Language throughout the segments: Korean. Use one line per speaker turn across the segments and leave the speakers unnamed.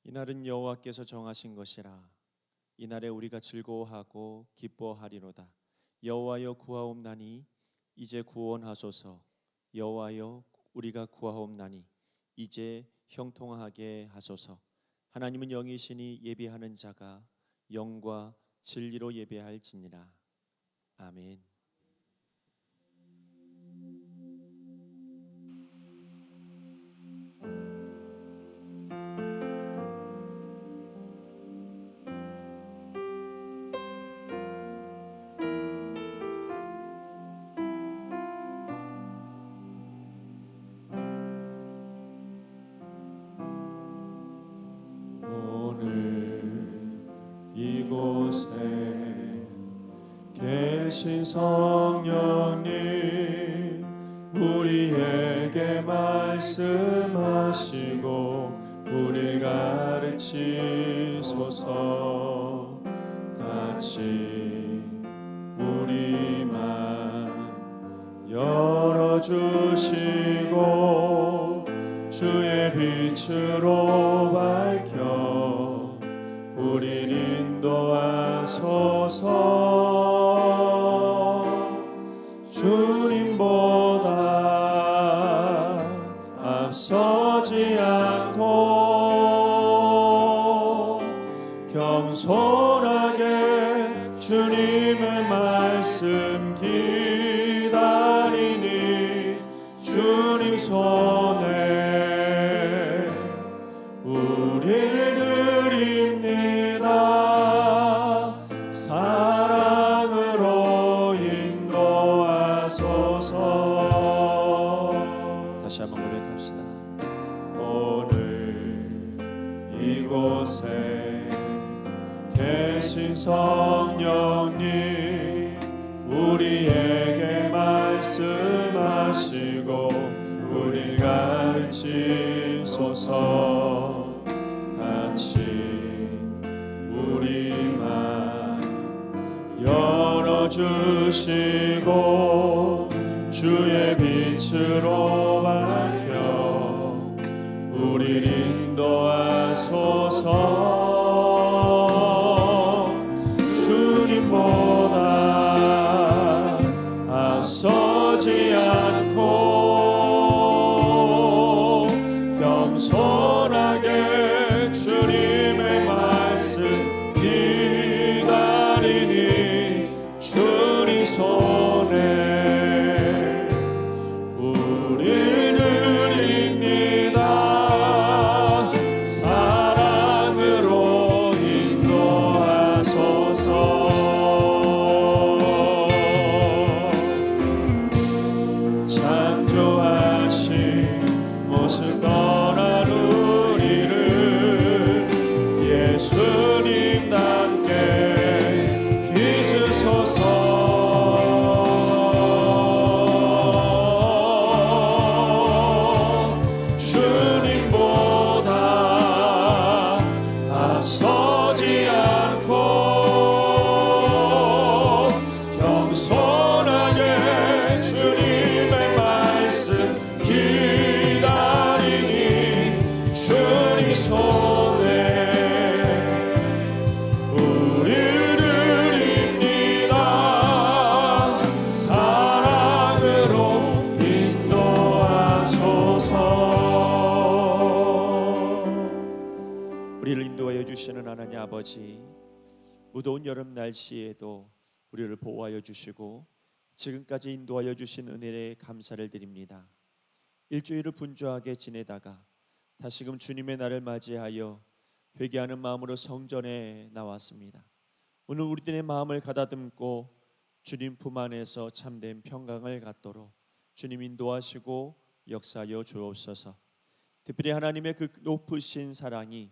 이날은 여호와께서 정하신 것이라. 이날에 우리가 즐거워하고 기뻐하리로다. 여호와여 구하옵나니 이제 구원하소서. 여호와여 우리가 구하옵나니 이제 형통하게 하소서. 하나님은 영이시니 예배하는 자가 영과 진리로 예배할지니라. 아멘.
이곳에 계신 성령님 우리에게 말씀하시고 우릴 가르치소서. 같이 우리만 열어주시고 주의 빛으로 밝혀 우릴 인도하소서. 주님보다 앞서지 않고 겸손하게 주님의 말씀 기다리니 주님 손에 우릴 드립니다. 사랑으로 인도하소서.
다시 한번 고백합시다.
오늘 이곳에 계신 성령님 우리에게 말씀하시고 우릴 가르치소서. 같이 우리만 열어주시고 주의 빛으로 밝혀 우릴 인도하소서. 주님보다 앞서지 않고 겸손하게 주님의 말씀 기다리니 주님 손에 우릴 드립니다. 사랑으로 인도하소서. 창조하신 모습 떠난 우리를 예수님답게 빚으소서. 주님보다 앞서지 않고 겸손하게 주님의 말씀 기다리니 주님 손에 우릴 드립니다. 사랑으로 인도하소서.
우리를 인도하여 주시는 하나님 아버지, 무더운 여름 날씨에도 우리를 보호하여 주시고 지금까지 인도하여 주신 은혜에 감사를 드립니다. 일주일을 분주하게 지내다가 다시금 주님의 날을 맞이하여 회개하는 마음으로 성전에 나왔습니다. 오늘 우리들의 마음을 가다듬고 주님 품 안에서 참된 평강을 갖도록 주님 인도하시고 역사하여 주옵소서. 특별히 하나님의 그 높으신 사랑이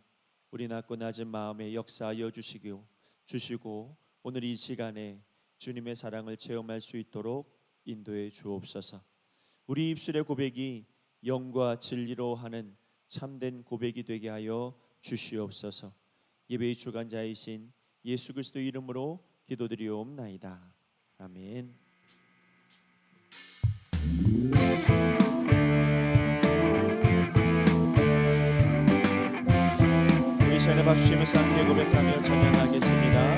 우리 낮고 낮은 마음에 역사하여 주시고 오늘 이 시간에 주님의 사랑을 체험할 수 있도록 인도해 주옵소서. 우리 입술의 고백이 영과 진리로 하는 참된 고백이 되게 하여 주시옵소서. 예배의 주관자이신 예수 그리스도 이름으로 기도드리옵나이다. 아멘. 같이 은혜 받으시면서 함께 고백하며 찬양하겠습니다.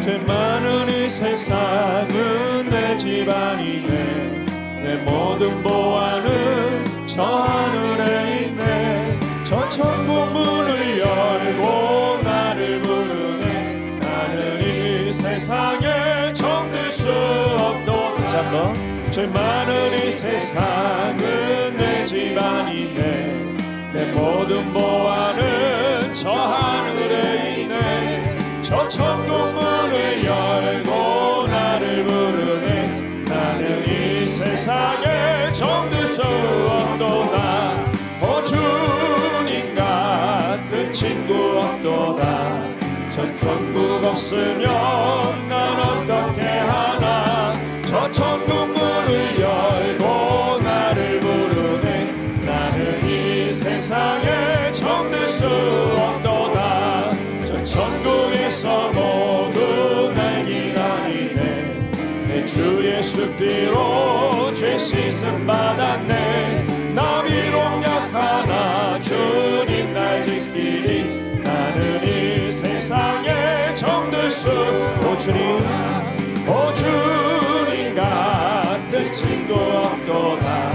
죄 많은 이 세상은 내 집안이네. 내 모든 보안은 저 하늘에 있네. 저 천국 문을 열고 나를 부르네. 나는 이 세상에 정들 수 없도. 다시 한번. 죄 많은 이 세상은 내 집안이네. 내 모든 보안은 저 하늘에 있네. 저 천국 문을 열고 나를 부르네. 나는 이 세상에 정들 수 없도다. 오 주님 같은 친구 없도다. 저 천국 없으면 난 어떻게 하나. 저 천국 문을 열고 나를 부르네. 나는 이 세상에 정들 수 없도다. 저 천국에서 모두 날 기다리네. 내 주 예수 피로 죄 씻음 받았네. 나 비록 약하나 주님 날 지키리. 나는 이 세상에 정들 수. 오 주님, 오 주님 같은 친구 없도다.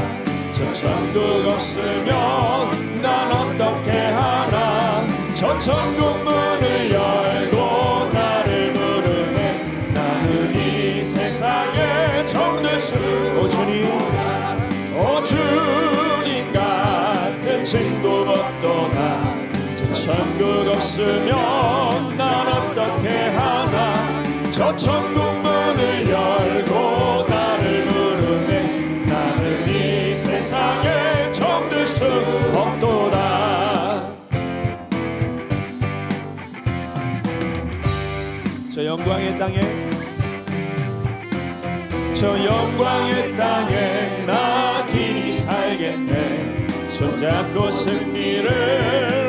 저 천국 없으면 난 어떻게 하나. 저 천국 문을 열고 나를 부르네. 나는 이 세상에 정들 수. 오 주님, 오 주님 같은 친구 없도다. 저 천국 없으면 난 어떻게 하나. 저 천국 문을 열고 나를 부르네. 나는 이 세상에 정들 수 없도다. 저 영광의 땅에, 저 영광의 땅에 나 길이 살겠네. 손잡고 승리를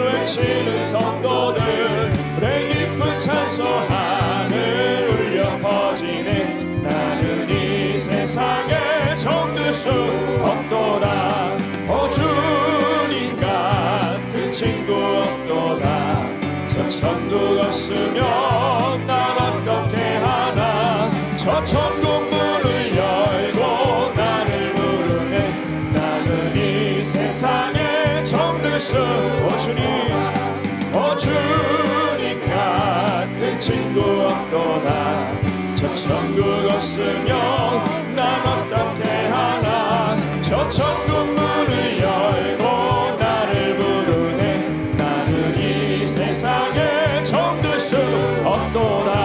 외치는 성도들. 내 깊은 찬송 하늘 울려 퍼지네. 나는 이 세상에 정들 수 없도다. 오 주님 같은 친구 없도다. 저 천국 없으면 난 어떻게 하나. 저 천국 문을 열고 나를 부르네. 나는 이 세상에 정들 수. 오 주님, 오 주님 같은 친구 없도다. 저 천국 없으면 난 어떻게 하나. 저 천국 문을 열고 나를 부르네. 나는 이 세상에 정들 수 없도다.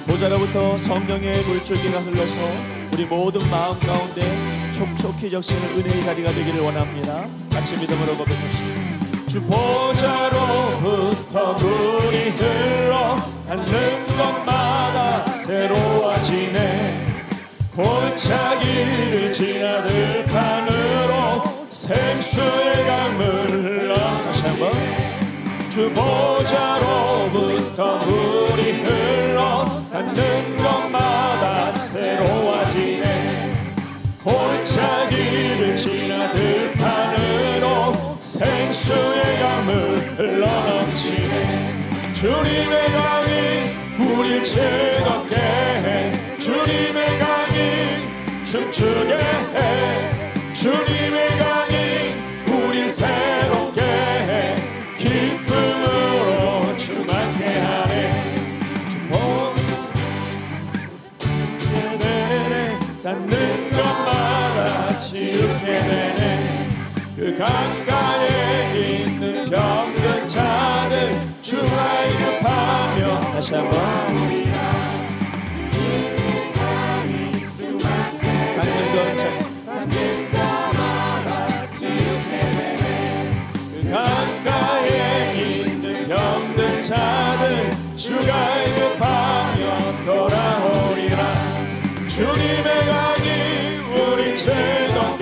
보좌로부터 성령의 물줄기가 흘러서 우리 모든 마음 가운데 촉촉히 적시는 은혜의 자리가 되기를 원합니다. 같이 믿음으로 고백합시다. 주 보좌로부터 물이 흘러 닿는 곳마다 새로워지네. 골짜기를 지나 들판으로 생수의 강물 흘러. 다시 한번. 주 보좌로부터 물이 흘러 닿는 곳마다 새로워지네. 골짜기를 지나 들판으로 생수의 강물 흘러넘치네. 주님의 강이 우릴 즐겁게 해. 주님의 강이 춤추게 해. 주님의 강이 우릴 새롭게 해. 기쁨으로 충만케 하네. 닿는 것마다 치유케 되네. 그 강가에 있는 병든 자들 주가 일급하며. 다시 한번. 닿는 것마다 치유케 되네. 그 강가에 있는 병든 자들 주가 일급하며 돌아오리라. 주님의 강이 우리 즐겁게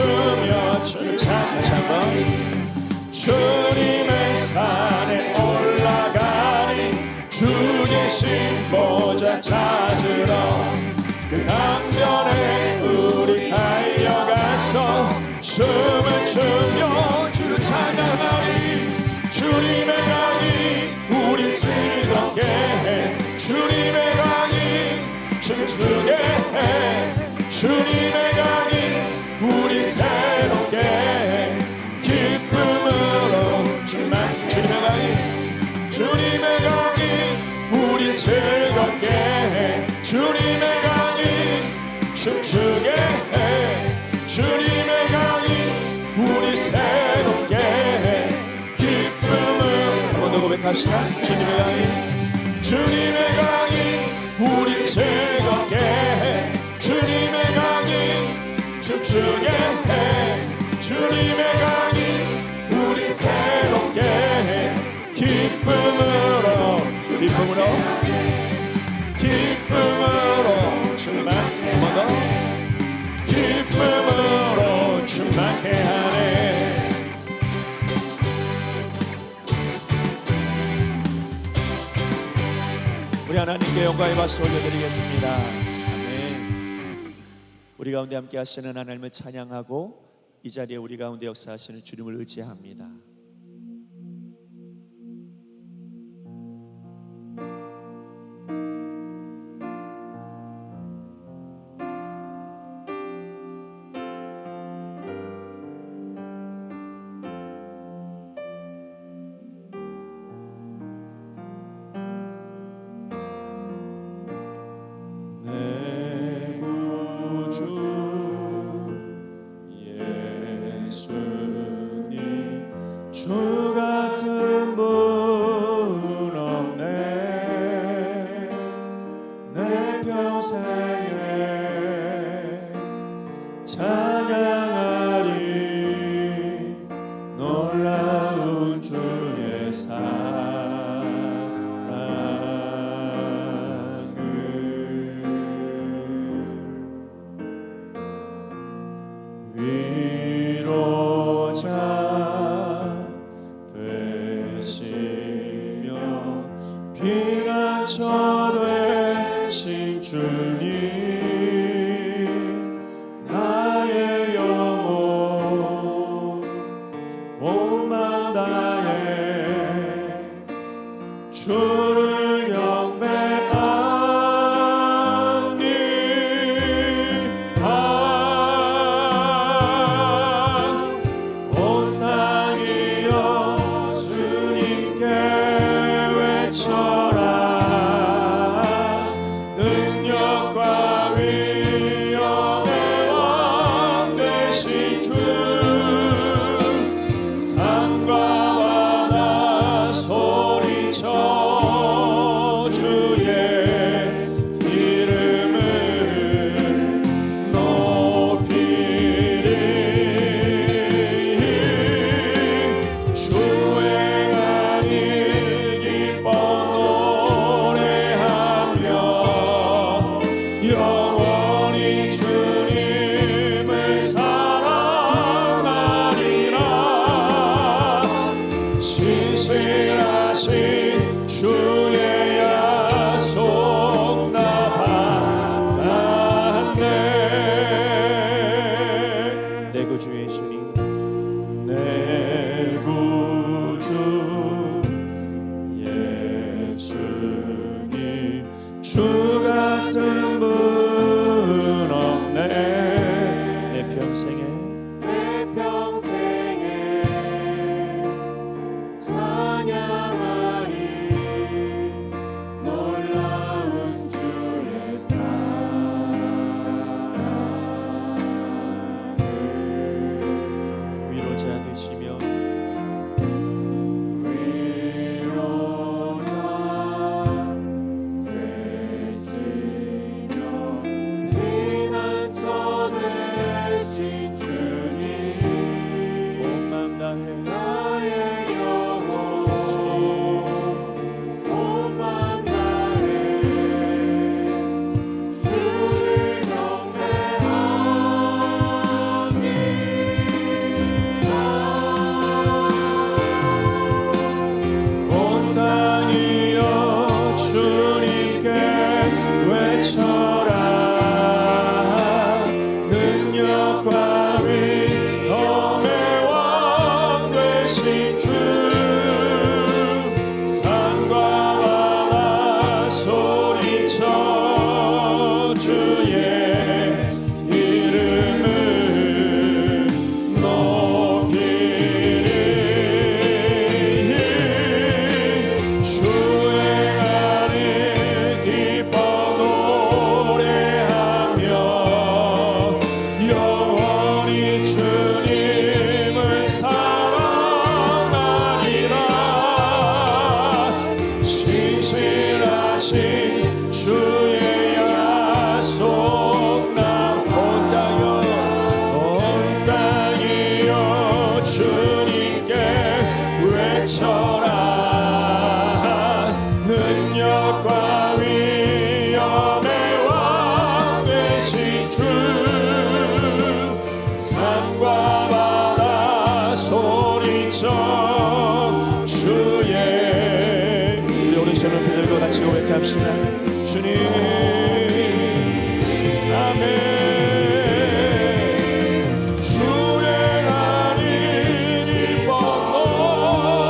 춤추며 주를 찬양하며 주님의 산에 올라가니 주 계신 보좌 찾으러 그 강변에 우리 달려가서 춤을 추며 주를 찬양하니 주님의 강이 우리 즐겁게 해 주님의 강이 춤추게 해 주님의 강이 우리 새롭게 해 기쁨으로 주님의 강이 주님의 강이 우리 즐겁게 해 주님의 강이 춤추게 해 주님의 강이 우리 새롭게 해 기쁨을 한번 더 고백합시다. 주님의 강이 주님의 강이 우리 즐겁게 해 주님의 강이 춤추게 해 주님의 강이 우리 새롭게 해 기쁨으로 충만 한번 더 기쁨으로 충만케 하네.
우리 하나님께 영광의 박수 올려드리겠습니다. 아멘. 우리 가운데 함께 하시는 하나님을 찬양하고 이 자리에 우리 가운데 역사하시는 주님을 의지합니다.
주 같은 분 없네 내 평생에 찬양하리 놀라운 주의 사랑을 위로자 피난처 되신 주님 나의 영혼 몸만 다해 주를 경배하니 온 땅이여 주님께 외쳐라 능력과 위엄의 왕 되신 주 산과 바다 소리쳐 주의 이름을 높이리 주의 기뻐 노래하며 영원히 주님을 사랑하리라 신실하신 주의 약속 나 받았네
내 구주 예수님
내 구주 예수님 주 같은 분 외쳐라 능력과 위엄의 왕 되신 주 산과 바다 소리쳐 주의 이름을 높이리 주의 날을 기뻐 노래하며 영원히 주님을 사랑하리라 신실하신 주의 약속 온 땅이여 주님께 외쳐라 능력과 위엄의 왕 되신 주 산과 바다 소리쳐 주의 우리 오른손을 들고 같이 고백합시다 주님 아멘 주의 날이 기뻐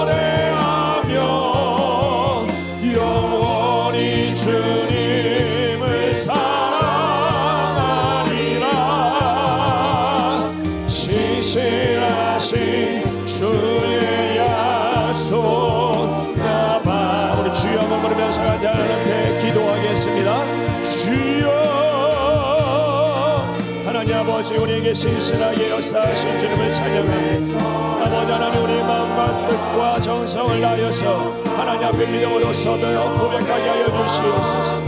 노래하며 영원히 주님을 사랑하리라 신실하신 주의 약속 나봐 우리 주여 한번 부르면서 하나님께 기도하겠습니다 주여 하나님 아버지 우리에게 신실하게 역사하신 주님을 찬양합니다 아버지 하나님 우리 마음과 뜻과 정성을 다하여서 하나님 앞에 믿음으로 서며 고백하게 하여 주시옵소서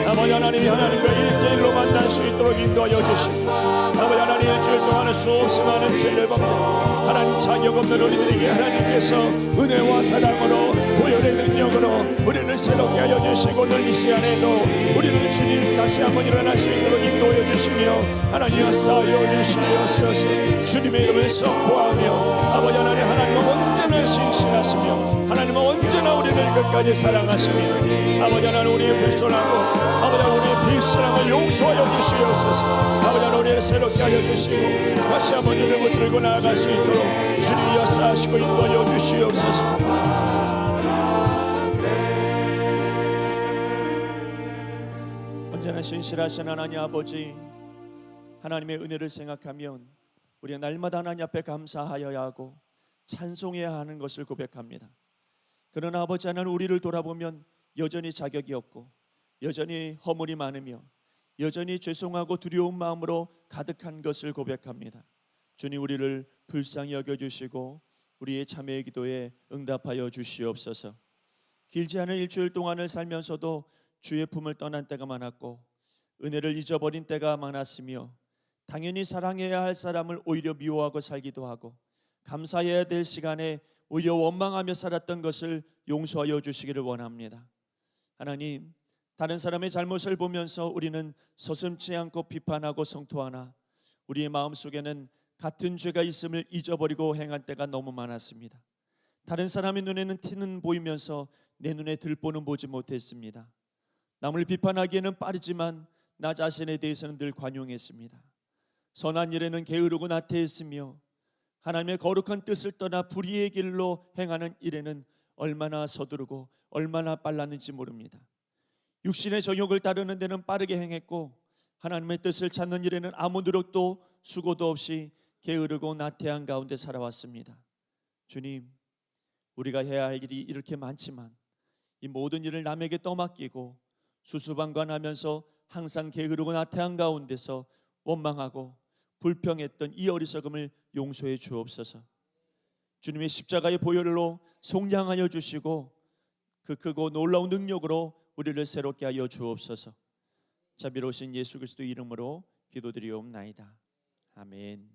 아버지 하나님 하나님과 1대1로 만날 수 있도록 인도하여 주시고 아버지 하나님 일주일 동안은 수없이 많은 죄를 받고 하나님 자격 없는 우리들에게 하나님께서 은혜와 사랑으로 보혈의 능력으로 우리를 새롭게 하여 주시고 오늘 이 시간에도 우리는 주님 다시 한번 일어날 수 있도록 인도하여 주시며 하나님 역사하여 주시옵소서 주님의 이름을 선포하며 아버지 하나님은 언제나 신실하시며 하나님은 언제나 우리를 끝까지 사랑하시며 아버지 하나님 우리의 불손하고 아버지 하나님 우리의 불신함을 용서하여 주시옵소서 아버지 하나님 우리를 새롭게 하여 주시고 다시 한번 이름을 들고 나아갈 수 있도록 주님이 역사하시고 인도하여 주시옵소서 언제나 신실하신 하나님 아버지 하나님의 은혜를 생각하면 우리가 날마다 하나님 앞에 감사하여야 하고 찬송해야 하는 것을 고백합니다. 그러나 아버지 하나님 우리를 돌아보면 여전히 자격이 없고 여전히 허물이 많으며 여전히 죄송하고 두려운 마음으로 가득한 것을 고백합니다. 주님 우리를 불쌍히 여겨주시고 우리의 참회의 기도에 응답하여 주시옵소서. 길지 않은 일주일 동안을 살면서도 주의 품을 떠난 때가 많았고 은혜를 잊어버린 때가 많았으며 당연히 사랑해야 할 사람을 오히려 미워하고 살기도 하고 감사해야 될 시간에 오히려 원망하며 살았던 것을 용서하여 주시기를 원합니다. 하나님 다른 사람의 잘못을 보면서 우리는 서슴지 않고 비판하고 성토하나 우리의 마음속에는 같은 죄가 있음을 잊어버리고 행한 때가 너무 많았습니다. 다른 사람의 눈에는 티는 보이면서 내 눈에 들보는 보지 못했습니다. 남을 비판하기에는 빠르지만 나 자신에 대해서는 늘 관용했습니다. 선한 일에는 게으르고 나태했으며 하나님의 거룩한 뜻을 떠나 불의의 길로 행하는 일에는 얼마나 서두르고 얼마나 빨랐는지 모릅니다. 육신의 정욕을 따르는 데는 빠르게 행했고 하나님의 뜻을 찾는 일에는 아무 노력도 수고도 없이 게으르고 나태한 가운데 살아왔습니다. 주님, 우리가 해야 할 일이 이렇게 많지만 이 모든 일을 남에게 떠맡기고 수수방관하면서 항상 게으르고 나태한 가운데서 원망하고 불평했던 이 어리석음을 용서해 주옵소서. 주님의 십자가의 보혈로 속량하여 주시고 그 크고 놀라운 능력으로 우리를 새롭게 하여 주옵소서. 자비로우신 예수 그리스도 이름으로 기도드리옵나이다. 아멘.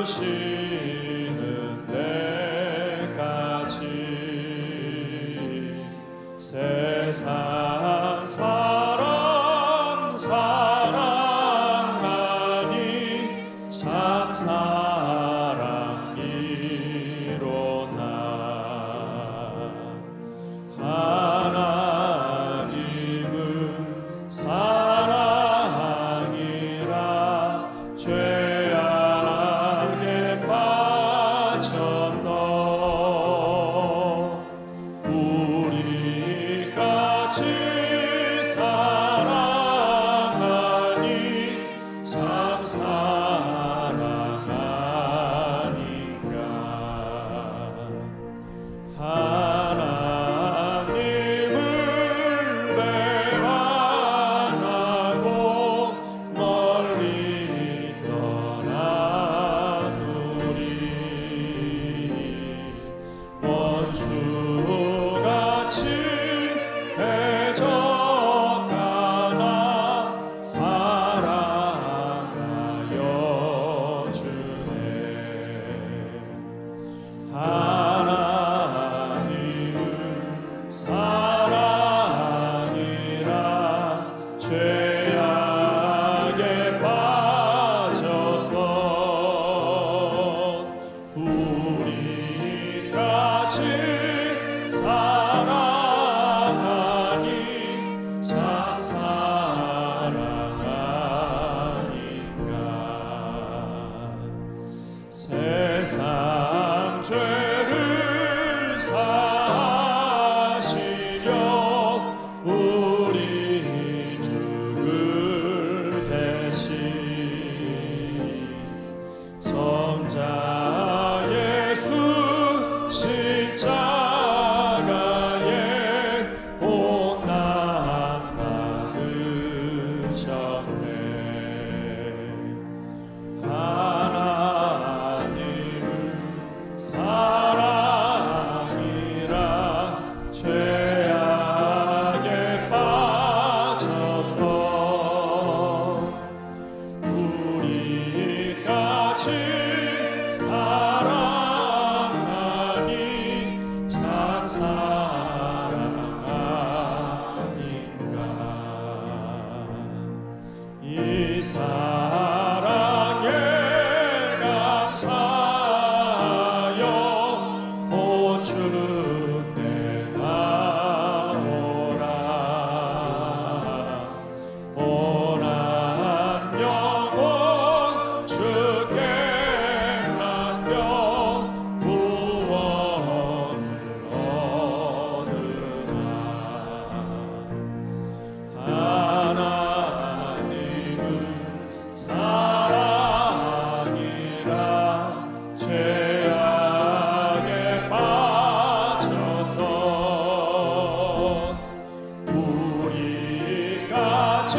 주시는 데까지
사랑하니 참 사랑 아닌가. 세상 죄를 사시려 우리 죽을 대신 성자 예수 십자가에 고난 받으셨네. 하나님을 사랑이라 죄악에 빠졌던 우리까지 사랑하니 참 사랑 아닌가. 이 사랑에 감사하여 오 주께 나오라. 오란 영혼 주께 맡겨 구원을 얻으라. 하나님은 사랑이라 죄악에 빠졌던 우리까지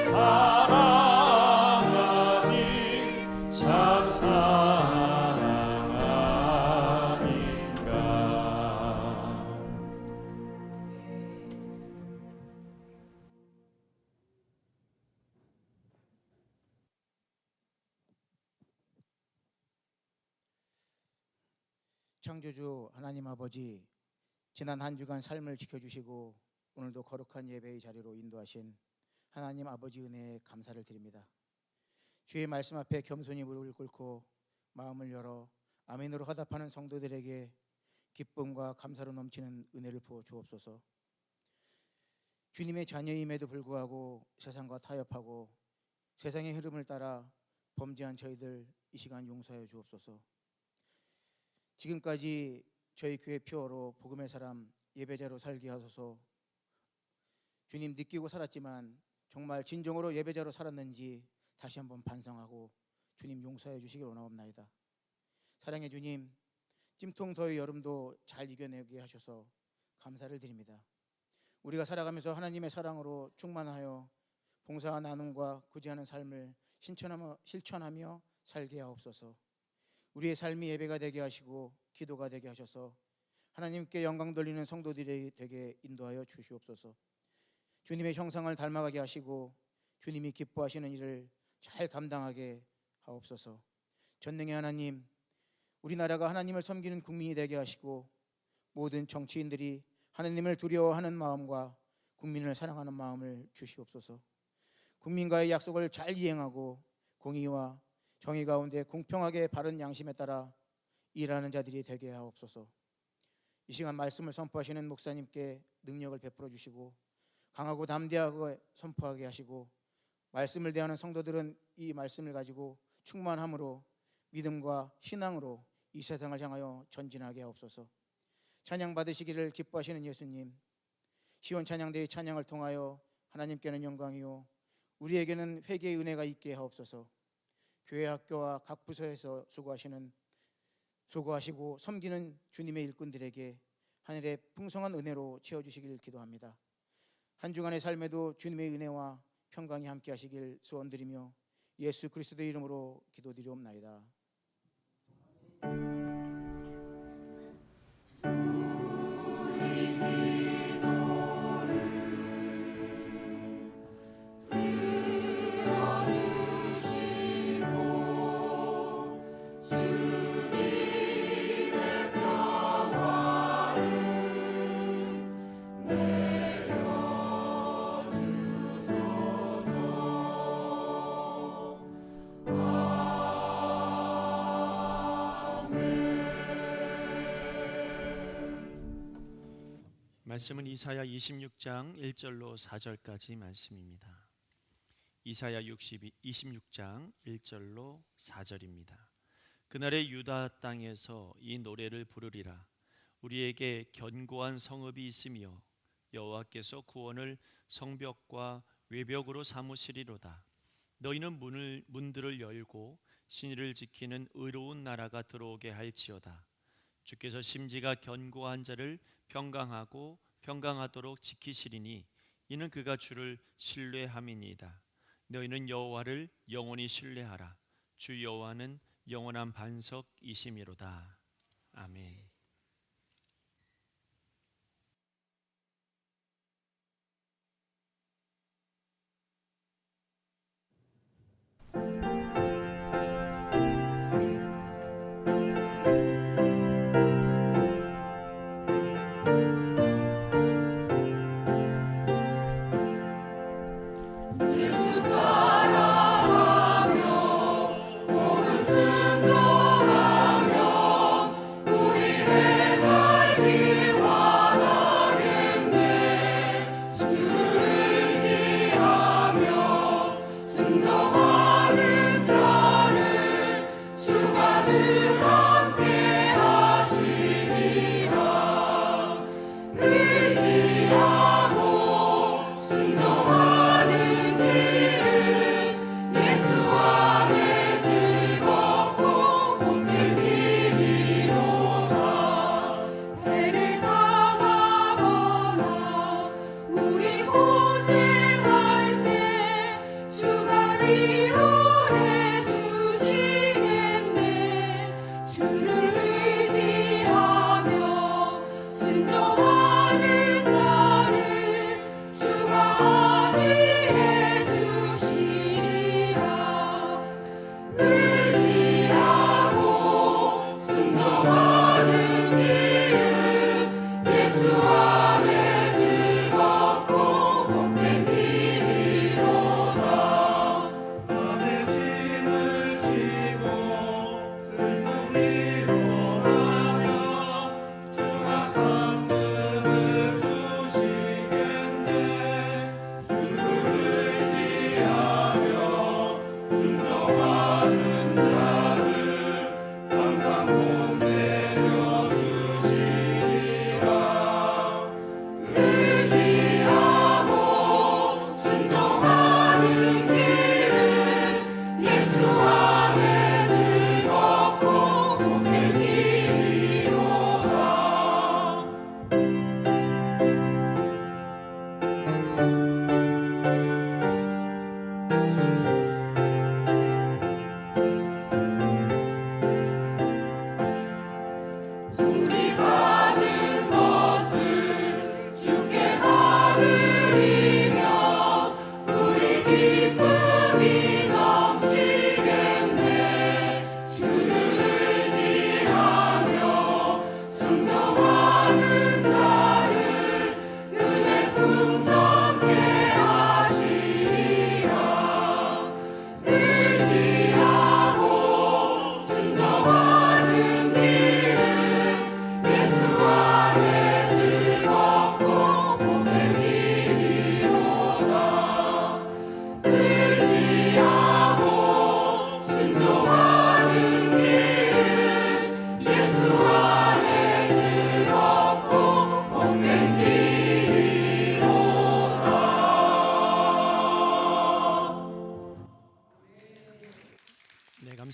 사랑하니 참 사랑 아닌가.
창조주 하나님 아버지, 지난 한 주간 삶을 지켜주시고 오늘도 거룩한 예배의 자리로 인도하신 하나님 아버지 은혜에 감사를 드립니다. 주의 말씀 앞에 겸손히 무릎을 꿇고 마음을 열어 아멘으로 화답하는 성도들에게 기쁨과 감사로 넘치는 은혜를 부어 주옵소서. 주님의 자녀임에도 불구하고 세상과 타협하고 세상의 흐름을 따라 범죄한 저희들 이 시간 용서하여 주옵소서. 지금까지 저희 교회 표어로 복음의 사람 예배자로 살게 하소서. 주님, 느끼고 살았지만 정말 진정으로 예배자로 살았는지 다시 한번 반성하고 주님 용서해 주시길 원하옵나이다. 사랑의 주님, 찜통 더위 여름도 잘 이겨내게 하셔서 감사를 드립니다. 우리가 살아가면서 하나님의 사랑으로 충만하여 봉사와 나눔과 구제하는 삶을 실천하며 살게 하옵소서. 우리의 삶이 예배가 되게 하시고 기도가 되게 하셔서 하나님께 영광 돌리는 성도들이 되게 인도하여 주시옵소서. 주님의 형상을 닮아가게 하시고 주님이 기뻐하시는 일을 잘 감당하게 하옵소서. 전능의 하나님, 우리나라가 하나님을 섬기는 국민이 되게 하시고 모든 정치인들이 하나님을 두려워하는 마음과 국민을 사랑하는 마음을 주시옵소서. 국민과의 약속을 잘 이행하고 공의와 정의 가운데 공평하게 바른 양심에 따라 일하는 자들이 되게 하옵소서. 이 시간 말씀을 선포하시는 목사님께 능력을 베풀어 주시고 강하고 담대하게 선포하게 하시고 말씀을 대하는 성도들은 이 말씀을 가지고 충만함으로 믿음과 신앙으로 이 세상을 향하여 전진하게 하옵소서. 찬양 받으시기를 기뻐하시는 예수님, 시온 찬양대의 찬양을 통하여 하나님께는 영광이요 우리에게는 회개의 은혜가 있게 하옵소서. 교회 학교와 각 부서에서 수고하시고 섬기는 주님의 일꾼들에게 하늘의 풍성한 은혜로 채워주시길 기도합니다. 한 주간의 삶에도 주님의 은혜와 평강이 함께 하시길 소원드리며 예수 그리스도의 이름으로 기도드리옵나이다.
말씀은 이사야 26장 1절로 4절까지 말씀입니다. 이사야 26장 1절로 4절입니다. 그날에 유다 땅에서 이 노래를 부르리라. 우리에게 견고한 성읍이 있으며 여호와께서 구원을 성벽과 외벽으로 삼으시리로다. 너희는 문들을 열고 신의를 지키는 의로운 나라가 들어오게 할지어다. 주께서 심지가 견고한 자를 평강하도록 지키시리니 이는 그가 주를 신뢰함이니이다. 너희는 여호와를 영원히 신뢰하라. 주 여호와는 영원한 반석이심이로다. 아멘.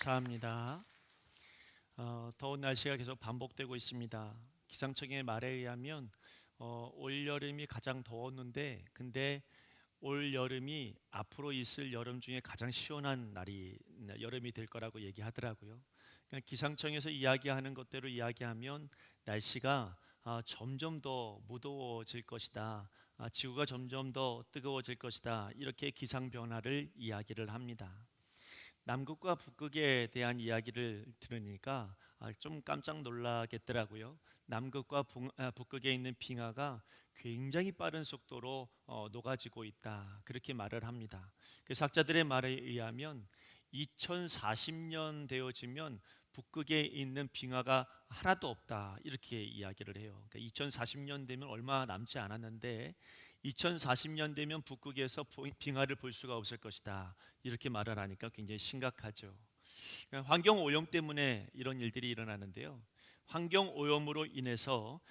감사합니다. 더운 날씨가 계속 반복되고 있습니다. 기상청의 말에 의하면 올 여름이 가장 더웠는데 근데 올 여름이 앞으로 있을 여름 중에 가장 시원한 날이 여름이 될 거라고 얘기하더라고요. 그러니까 기상청에서 이야기하는 것대로 이야기하면 날씨가 점점 더 무더워질 것이다. 지구가 점점 더 뜨거워질 것이다. 이렇게 기상 변화를 이야기를 합니다. 남극과 북극에 대한 이야기를 들으니까 좀 깜짝 놀라겠더라고요. 남극과 북극에 있는 빙하가 굉장히 빠른 속도로 녹아지고 있다. 그렇게 말을 합니다. 그래서 학자들의 말에 의하면 2040년 되어지면 북극에 있는 빙하가 하나도 없다 이렇게 이야기를 해요. 그러니까 2040년 되면 얼마 남지 않았는데 2040년 되면 북극에서 빙하를 볼 수가 없을 것이다 이렇게 말을 하니까 굉장히 심각하죠. 그러니까 환경 오염 때문에 이런 일들이 일어나는데요. 환경 오염으로 인해서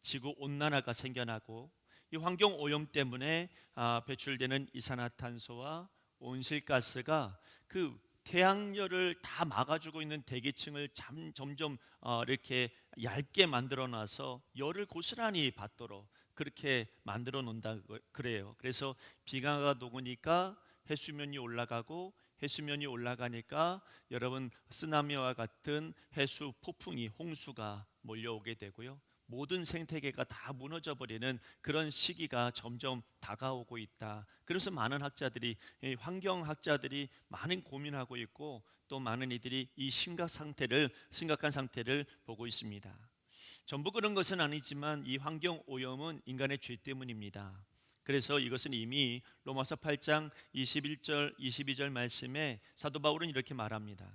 지구 온난화가 생겨나고 이 환경 오염 때문에 배출되는 이산화탄소와 온실가스가 그 태양열을 다 막아주고 있는 대기층을 점점 이렇게 얇게 만들어 놔서 열을 고스란히 받도록 그렇게 만들어 놓는다 그래요. 그래서 빙하가 녹으니까 해수면이 올라가고 해수면이 올라가니까 여러분 쓰나미와 같은 해수 폭풍이 홍수가 몰려오게 되고요. 모든 생태계가 다 무너져 버리는 그런 시기가 점점 다가오고 있다. 그래서 많은 학자들이 환경학자들이 많은 고민하고 있고 또 많은 이들이 이 심각한 상태를 보고 있습니다. 전부 그런 것은 아니지만 이 환경 오염은 인간의 죄 때문입니다. 그래서 이것은 이미 로마서 8장 21절 22절 말씀에 사도 바울은 이렇게 말합니다.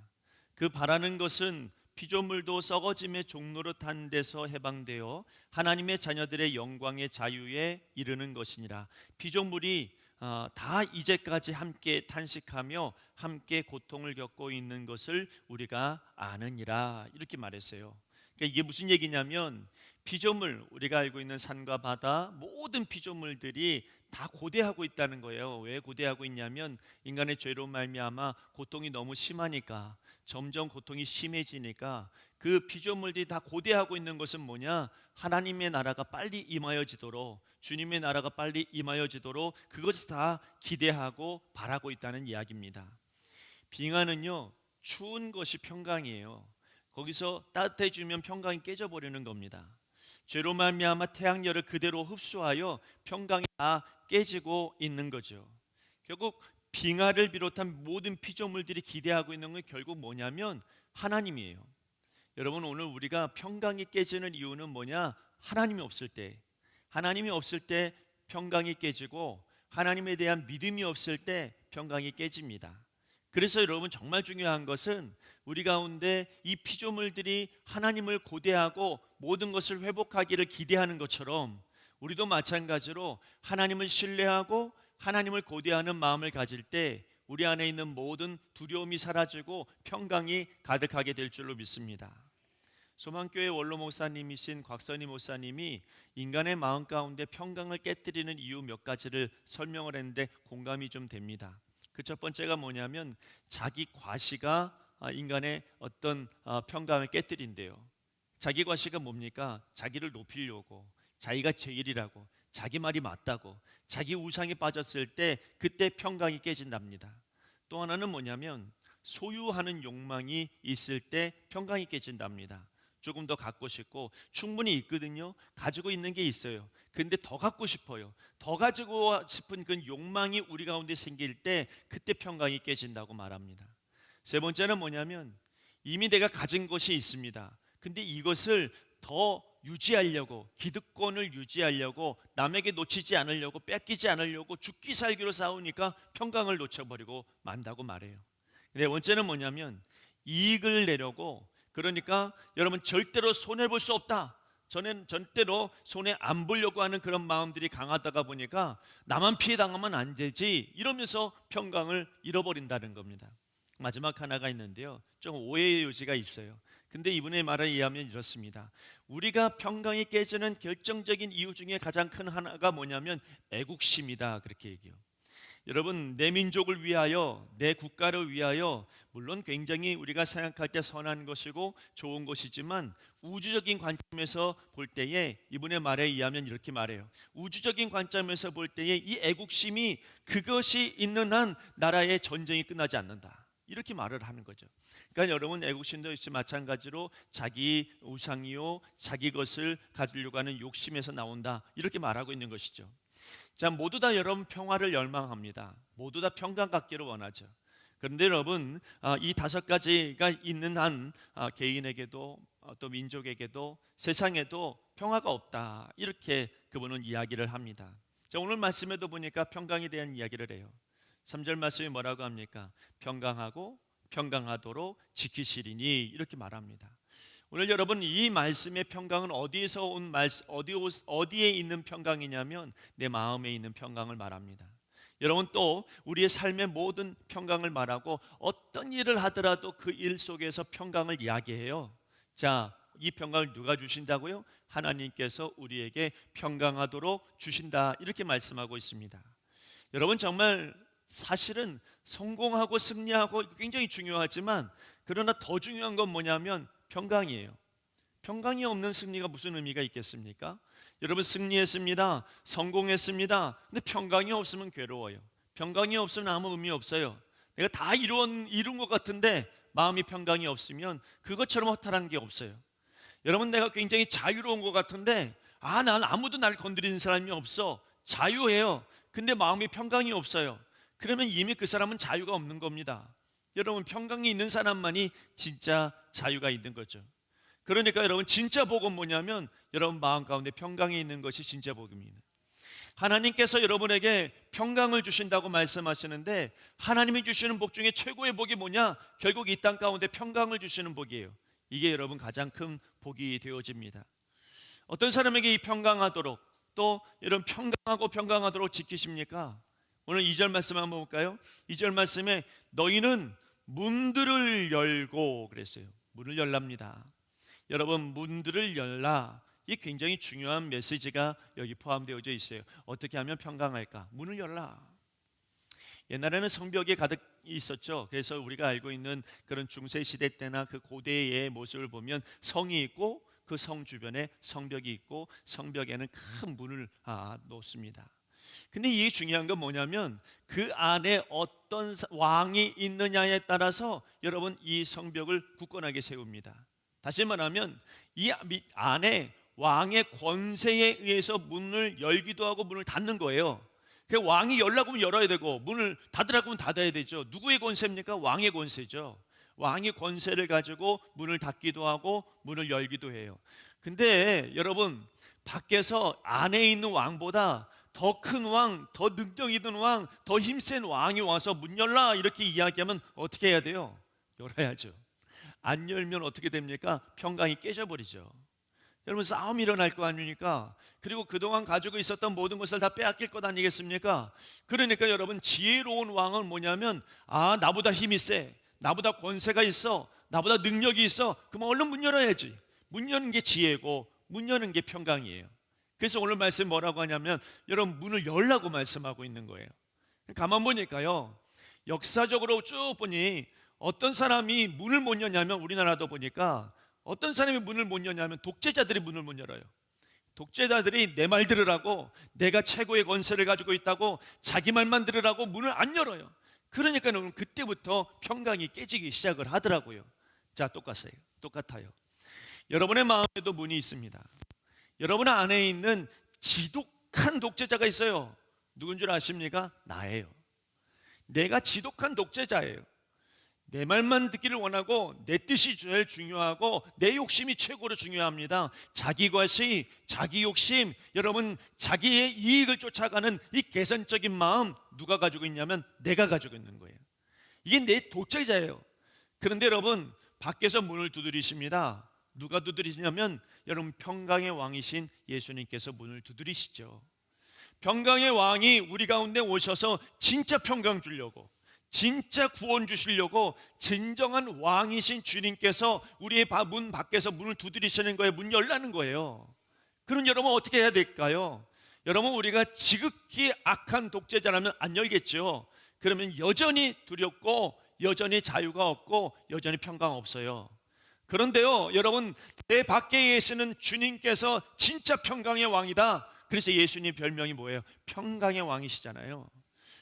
그 바라는 것은 피조물도 썩어짐의 종로로 탄 데서 해방되어 하나님의 자녀들의 영광의 자유에 이르는 것이니라. 피조물이 다 이제까지 함께 탄식하며 함께 고통을 겪고 있는 것을 우리가 아느니라 이렇게 말했어요. 그러니까 이게 무슨 얘기냐면 피조물, 우리가 알고 있는 산과 바다 모든 피조물들이 다 고대하고 있다는 거예요. 왜 고대하고 있냐면 인간의 죄로 말미암아 고통이 너무 심하니까 점점 고통이 심해지니까 그 피조물들이 다 고대하고 있는 것은 뭐냐? 하나님의 나라가 빨리 임하여지도록 주님의 나라가 빨리 임하여지도록 그것을 다 기대하고 바라고 있다는 이야기입니다. 빙하는요 추운 것이 평강이에요. 거기서 따뜻해지면 평강이 깨져버리는 겁니다. 죄로 말미암아 태양열을 그대로 흡수하여 평강이 다 깨지고 있는 거죠. 결국 빙하를 비롯한 모든 피조물들이 기대하고 있는 건 결국 뭐냐면 하나님이에요. 여러분 오늘 우리가 평강이 깨지는 이유는 뭐냐? 하나님이 없을 때 평강이 깨지고 하나님에 대한 믿음이 없을 때 평강이 깨집니다. 그래서 여러분 정말 중요한 것은 우리 가운데 이 피조물들이 하나님을 고대하고 모든 것을 회복하기를 기대하는 것처럼 우리도 마찬가지로 하나님을 신뢰하고 하나님을 고대하는 마음을 가질 때 우리 안에 있는 모든 두려움이 사라지고 평강이 가득하게 될 줄로 믿습니다. 소망교회 원로 목사님이신 곽선희 목사님이 인간의 마음 가운데 평강을 깨뜨리는 이유 몇 가지를 설명을 했는데 공감이 좀 됩니다. 그 첫 번째가 뭐냐면 자기 과시가 인간의 어떤 평강을 깨뜨린대요. 자기 과시가 뭡니까? 자기를 높이려고, 자기가 제일이라고, 자기 말이 맞다고, 자기 우상에 빠졌을 때 그때 평강이 깨진답니다. 또 하나는 뭐냐면 소유하는 욕망이 있을 때 평강이 깨진답니다. 조금 더 갖고 싶고 충분히 있거든요. 가지고 있는 게 있어요. 근데 더 갖고 싶어요. 더 가지고 싶은 그 욕망이 우리 가운데 생길 때 그때 평강이 깨진다고 말합니다. 세 번째는 뭐냐면 이미 내가 가진 것이 있습니다. 근데 이것을 더 유지하려고, 기득권을 유지하려고, 남에게 놓치지 않으려고, 뺏기지 않으려고 죽기 살기로 싸우니까 평강을 놓쳐버리고 만다고 말해요. 네 번째는 뭐냐면 이익을 내려고, 그러니까 여러분 절대로 손해볼 수 없다, 저는 절대로 손해 안 보려고 하는 그런 마음들이 강하다가 보니까 나만 피해 당하면 안 되지 이러면서 평강을 잃어버린다는 겁니다. 마지막 하나가 있는데요, 좀 오해의 요지가 있어요. 근데 이분의 말을 이해하면 이렇습니다. 우리가 평강이 깨지는 결정적인 이유 중에 가장 큰 하나가 뭐냐면 애국심이다, 그렇게 얘기해요. 여러분, 내 민족을 위하여, 내 국가를 위하여 물론 굉장히 우리가 생각할 때 선한 것이고 좋은 것이지만 우주적인 관점에서 볼 때에 이분의 말에 의하면 이렇게 말해요. 우주적인 관점에서 볼 때에 이 애국심이 그것이 있는 한 나라의 전쟁이 끝나지 않는다, 이렇게 말을 하는 거죠. 그러니까 여러분 애국심도 역시 마찬가지로 자기 우상이요 자기 것을 가지려고 하는 욕심에서 나온다, 이렇게 말하고 있는 것이죠. 자, 모두 다 여러분 평화를 열망합니다. 모두 다 평강 갖기를 원하죠. 그런데 여러분 이 다섯 가지가 있는 한 개인에게도 또 민족에게도 세상에도 평화가 없다, 이렇게 그분은 이야기를 합니다. 자, 오늘 말씀에도 보니까 평강에 대한 이야기를 해요. 3절 말씀이 뭐라고 합니까? 평강하고 평강하도록 지키시리니, 이렇게 말합니다. 오늘 여러분 이 말씀의 평강은 어디에서 온 말씀, 어디에 있는 평강이냐면 내 마음에 있는 평강을 말합니다. 여러분 또 우리의 삶의 모든 평강을 말하고 어떤 일을 하더라도 그 일 속에서 평강을 이야기해요. 자, 이 평강을 누가 주신다고요? 하나님께서 우리에게 평강하도록 주신다, 이렇게 말씀하고 있습니다. 여러분 정말 사실은 성공하고 승리하고 굉장히 중요하지만 그러나 더 중요한 건 뭐냐면 평강이에요. 평강이 없는 승리가 무슨 의미가 있겠습니까? 여러분 승리했습니다. 성공했습니다. 근데 평강이 없으면 괴로워요. 평강이 없으면 아무 의미 없어요. 내가 다 이룬 것 같은데 마음이 평강이 없으면 그것처럼 허탈한 게 없어요. 여러분 내가 굉장히 자유로운 것 같은데 난 아무도 날 건드리는 사람이 없어. 자유해요. 근데 마음이 평강이 없어요. 그러면 이미 그 사람은 자유가 없는 겁니다. 여러분 평강이 있는 사람만이 진짜 자유가 있는 거죠. 그러니까 여러분 진짜 복은 뭐냐면 여러분 마음 가운데 평강이 있는 것이 진짜 복입니다. 하나님께서 여러분에게 평강을 주신다고 말씀하시는데 하나님이 주시는 복 중에 최고의 복이 뭐냐? 결국 이 땅 가운데 평강을 주시는 복이에요. 이게 여러분 가장 큰 복이 되어집니다. 어떤 사람에게 이 평강하도록 또 이런 평강하도록 지키십니까? 오늘 2절 말씀 한번 볼까요? 2절 말씀에 너희는 문들을 열고 그랬어요. 문을 열랍니다. 여러분 문들을 열라, 이 굉장히 중요한 메시지가 여기 포함되어져 있어요. 어떻게 하면 평강할까? 문을 열라. 옛날에는 성벽이 가득 있었죠. 그래서 우리가 알고 있는 그런 중세 시대 때나 그 고대의 모습을 보면 성이 있고 그 성 주변에 성벽이 있고 성벽에는 큰 문을 놓습니다. 근데 이게 중요한 건 뭐냐면 그 안에 어떤 왕이 있느냐에 따라서 여러분 이 성벽을 굳건하게 세웁니다. 다시 말하면 이 안에 왕의 권세에 의해서 문을 열기도 하고 문을 닫는 거예요. 그 왕이 열라고 하면 열어야 되고 문을 닫으라고 하면 닫아야 되죠. 누구의 권세입니까? 왕의 권세죠. 왕이 권세를 가지고 문을 닫기도 하고 문을 열기도 해요. 근데 여러분 밖에서 안에 있는 왕보다 더 큰 왕, 더 능력 있는 왕, 더 힘센 왕이 와서 문 열라 이렇게 이야기하면 어떻게 해야 돼요? 열어야죠. 안 열면 어떻게 됩니까? 평강이 깨져버리죠. 여러분 싸움이 일어날 거 아닙니까? 그리고 그동안 가지고 있었던 모든 것을 다 빼앗길 것 아니겠습니까? 그러니까 여러분 지혜로운 왕은 뭐냐면 나보다 힘이 세, 나보다 권세가 있어, 나보다 능력이 있어, 그럼 얼른 문 열어야지. 문 여는 게 지혜고 문 여는 게 평강이에요. 그래서 오늘 말씀 뭐라고 하냐면 여러분 문을 열라고 말씀하고 있는 거예요. 가만 보니까요 역사적으로 쭉 보니 어떤 사람이 문을 못 여냐면 우리나라도 보니까 어떤 사람이 문을 못 여냐면 독재자들이 문을 못 열어요. 독재자들이 내 말 들으라고, 내가 최고의 권세를 가지고 있다고 자기 말만 들으라고 문을 안 열어요. 그러니까 그때부터 평강이 깨지기 시작을 하더라고요. 자, 똑같아요. 여러분의 마음에도 문이 있습니다. 여러분 안에 있는 지독한 독재자가 있어요. 누군 줄 아십니까? 나예요. 내가 지독한 독재자예요. 내 말만 듣기를 원하고 내 뜻이 제일 중요하고 내 욕심이 최고로 중요합니다. 자기 과시, 자기 욕심, 여러분 자기의 이익을 쫓아가는 이 계산적인 마음 누가 가지고 있냐면 내가 가지고 있는 거예요. 이게 내 독재자예요. 그런데 여러분 밖에서 문을 두드리십니다. 누가 두드리시냐면 여러분 평강의 왕이신 예수님께서 문을 두드리시죠. 평강의 왕이 우리 가운데 오셔서 진짜 평강 주려고, 진짜 구원 주시려고 진정한 왕이신 주님께서 우리의 문 밖에서 문을 두드리시는 거예요. 문 열라는 거예요. 그럼 여러분 어떻게 해야 될까요? 여러분 우리가 지극히 악한 독재자라면 안 열겠죠. 그러면 여전히 두렵고 여전히 자유가 없고 여전히 평강 없어요. 그런데요 여러분 내 밖에 계시는 주님께서 진짜 평강의 왕이다. 그래서 예수님 별명이 뭐예요? 평강의 왕이시잖아요.